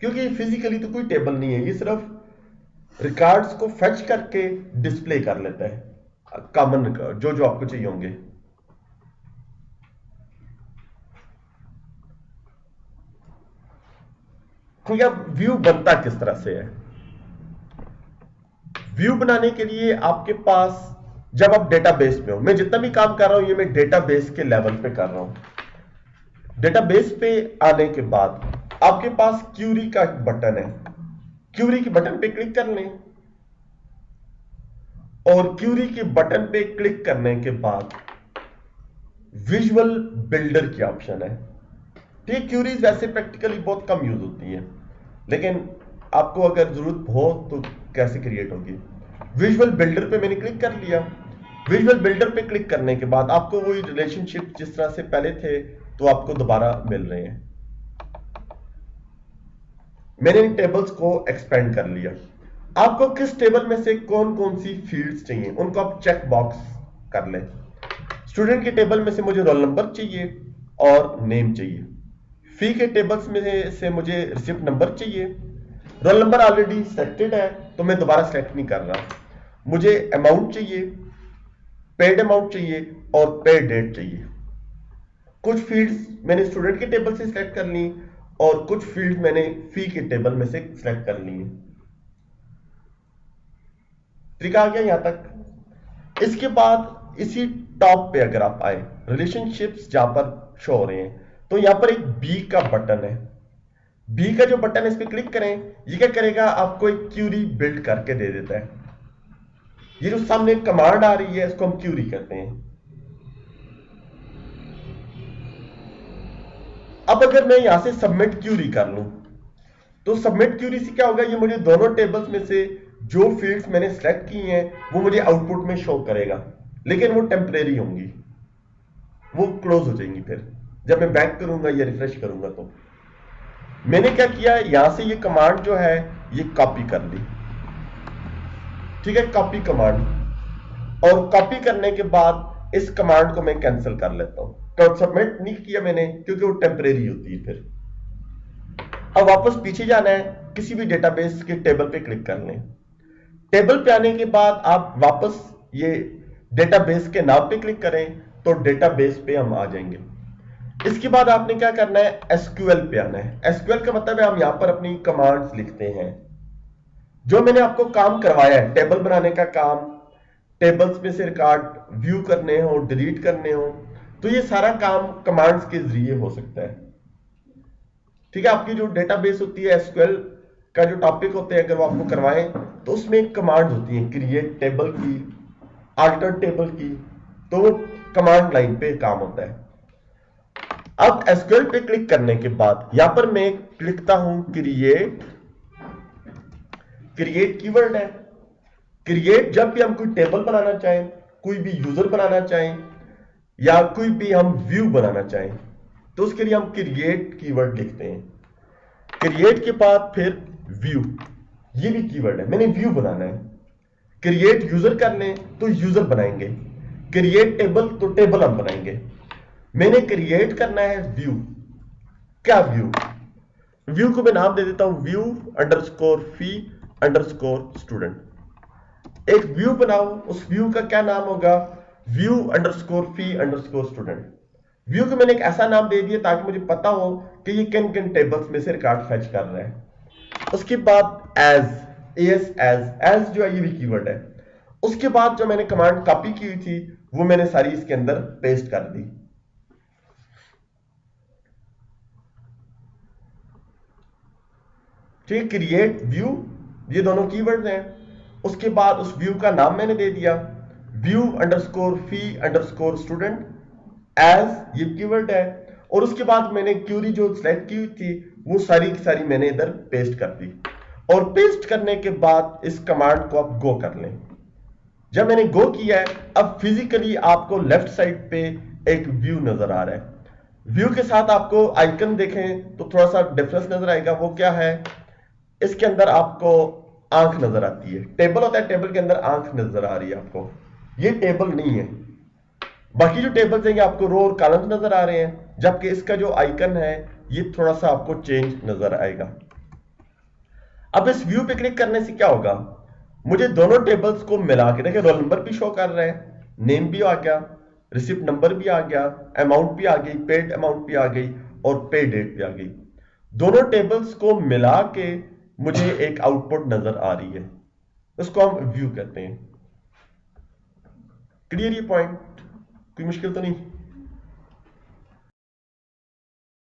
क्योंकि फिजिकली तो कोई टेबल नहीं है, ये सिर्फ रिकॉर्ड्स को फेच करके डिस्प्ले कर लेता है कॉमन रिकॉर्ड जो जो आपको चाहिए होंगे। क्योंकि अब व्यू बनता किस तरह से है, व्यू बनाने के लिए आपके पास, जब आप डेटाबेस पे हो, मैं जितना भी काम कर रहा हूं ये मैं डेटाबेस के लेवल पे कर रहा हूं। डेटाबेस पे आने के बाद आपके पास क्यूरी का बटन है, क्यूरी के बटन पे क्लिक कर लें, और क्यूरी के बटन पे क्लिक करने के बाद विजुअल बिल्डर की ऑप्शन है। ठीक, क्यूरीज वैसे प्रैक्टिकली बहुत कम यूज होती है, लेकिन आपको अगर जरूरत हो तो कैसे क्रिएट होगी। विजुअल बिल्डर पे मैंने क्लिक कर लिया। विजुअल बिल्डर पे क्लिक करने के बाद आपको वही रिलेशनशिप जिस तरह से पहले थे तो आपको दोबारा मिल रहे हैं। मैंने इन टेबल्स को एक्सपेंड कर लिया। आपको किस टेबल में से कौन कौन सी फील्ड्स चाहिए उनको आप चेक बॉक्स कर लें। स्टूडेंट के टेबल में से मुझे रोल नंबर चाहिए और नेम चाहिए। फी के टेबल्स में से मुझे रिसिप्ट नंबर चाहिए। रोल नंबर ऑलरेडी सेलेक्टेड है तो मैं दोबारा सेलेक्ट नहीं कर रहा। मुझे अमाउंट चाहिए, पेड अमाउंट चाहिए और पेड डेट चाहिए। कुछ फील्ड्स मैंने स्टूडेंट के टेबल से सिलेक्ट कर ली और कुछ फील्ड्स मैंने फी के टेबल में से सिलेक्ट कर ली है। तरीका आ गया यहां तक। इसके बाद इसी टॉप पे अगर आप आए, रिलेशनशिप्स जहां पर शो हो रहे हैं, तो यहां पर एक बी का बटन है। बी का जो बटन है इस पर क्लिक करें, ये क्या करेगा, आपको एक क्यूरी बिल्ड करके दे देता है। ये जो सामने कमांड आ रही है इसको हम क्यूरी कहते हैं। अब अगर मैं यहां से सबमिट क्यूरी कर लूं, तो सबमिट क्यूरी से क्या होगा, ये मुझे दोनों टेबल्स में से जो फील्ड्स मैंने सेलेक्ट की हैं वो मुझे आउटपुट में शो करेगा, लेकिन वो टेम्परेरी होंगी, वो क्लोज हो जाएंगी। फिर जब मैं बैक करूंगा या रिफ्रेश करूंगा तो मैंने क्या किया, यहां से ये कमांड जो है ये कॉपी कर ली। ठीक है, कॉपी कमांड, और कॉपी करने के बाद इस कमांड को मैं कैंसिल कर लेता हूं। तो सबमिट नहीं किया मैंने क्योंकि वो टेम्परेरी होती है। फिर अब वापस पीछे जाना है, किसी भी डेटाबेस के टेबल पे क्लिक कर लें। टेबल पे आने के बाद आप वापस ये डेटाबेस के नाम पे क्लिक करें तो डेटाबेस पे हम आ जाएंगे। इसके बाद आपने क्या करना है, एसक्यूएल पे आना है। एसक्यूएल का मतलब है हम यहां पर अपनी कमांड्स लिखते हैं। जो मैंने आपको काम करवाया है, टेबल बनाने का काम, टेबल्स में से रिकॉर्ड व्यू करने हो, डिलीट करने हो, तो ये सारा काम कमांड्स के जरिए हो सकता है। ठीक है, आपकी जो डेटाबेस होती है एसक्यूएल, का जो टॉपिक होते हैं अगर वो आपको करवाएं तो उसमें एक कमांड होती है क्रिएट टेबल की, अल्टर टेबल की, तो वो कमांड लाइन पे काम होता है। अब एसक्यूएल पे क्लिक करने के बाद यहां पर मैं लिखता हूं क्रिएट कीवर्ड है। क्रिएट जब भी हम कोई टेबल बनाना चाहें, कोई भी यूजर बनाना चाहें या कोई भी हम व्यू बनाना चाहें तो उसके लिए हम क्रिएट कीवर्ड लिखते हैं। क्रिएट के बाद फिर व्यू, ये भी कीवर्ड है, मैंने व्यू बनाना है। क्रिएट यूजर कर लें तो यूजर बनाएंगे, क्रिएट टेबल तो टेबल हम बनाएंगे। मैंने क्रिएट करना है व्यू। क्या व्यू? व्यू को मैं नाम दे देता हूं व्यू अंडरस्कोर फी अंडरस्कोर स्टूडेंट। एक व्यू बनाओ, उस व्यू का क्या नाम होगा? व्यू अंडरस्कोर फी अंडरस्कोर स्टूडेंट। व्यू को मैंने एक ऐसा नाम दे दिया ताकि मुझे पता हो कि ये किन किन टेबल्स में से रिकॉर्ड फेच कर रहा है। उसके बाद एज जो है ये भी कीवर्ड है। उसके बाद जो मैंने कमांड कॉपी की हुई थी वो मैंने सारी इसके अंदर पेस्ट कर दी। ठीक, क्रिएट व्यू, ये दोनों कीवर्ड्स हैं। उसके बाद उस व्यू का नाम मैंने दे दिया व्यू अंडरस्कोर फी अंडरस्कोर स्टूडेंट, एज ये कीवर्ड है। और उसके बाद मैंने क्यूरी जो सिलेक्ट की हुई थी वो सारी की सारी मैंने इधर पेस्ट कर दी। और पेस्ट करने के बाद इस कमांड को आप गो कर लें। जब मैंने गो किया है, अब फिजिकली आपको लेफ्ट साइड पे एक व्यू नजर आ रहा है। व्यू के साथ आपको आइकन देखें तो थोड़ा सा डिफरेंस नजर आएगा। वो क्या है? इसके अंदर आपको आंख नजर आती है। टेबल होता है, टेबल के अंदर आंख नजर आ रही है आपको। ये टेबल नहीं है। बाकी जो टेबल्स हैं ये आपको रो और कॉलम्स नजर आ रहे हैं, जबकि इसका जो आइकन है ये थोड़ा सा आपको चेंज नजर आएगा। अब इस व्यू पे क्लिक करने से क्या होगा? मुझे दोनों टेबल्स को मिला के देखिए, रोल नंबर भी शो कर रहे हैं, नेम भी आ गया, रिसिप्ट नंबर भी आ गया, अमाउंट भी आ गई, पेड अमाउंट भी आ गई और पे डेट भी आ गई। दोनों टेबल्स को मिला के मुझे एक आउटपुट नजर आ रही है, उसको हम व्यू कहते हैं। क्लियर ये पॉइंट? कोई मुश्किल तो नहीं?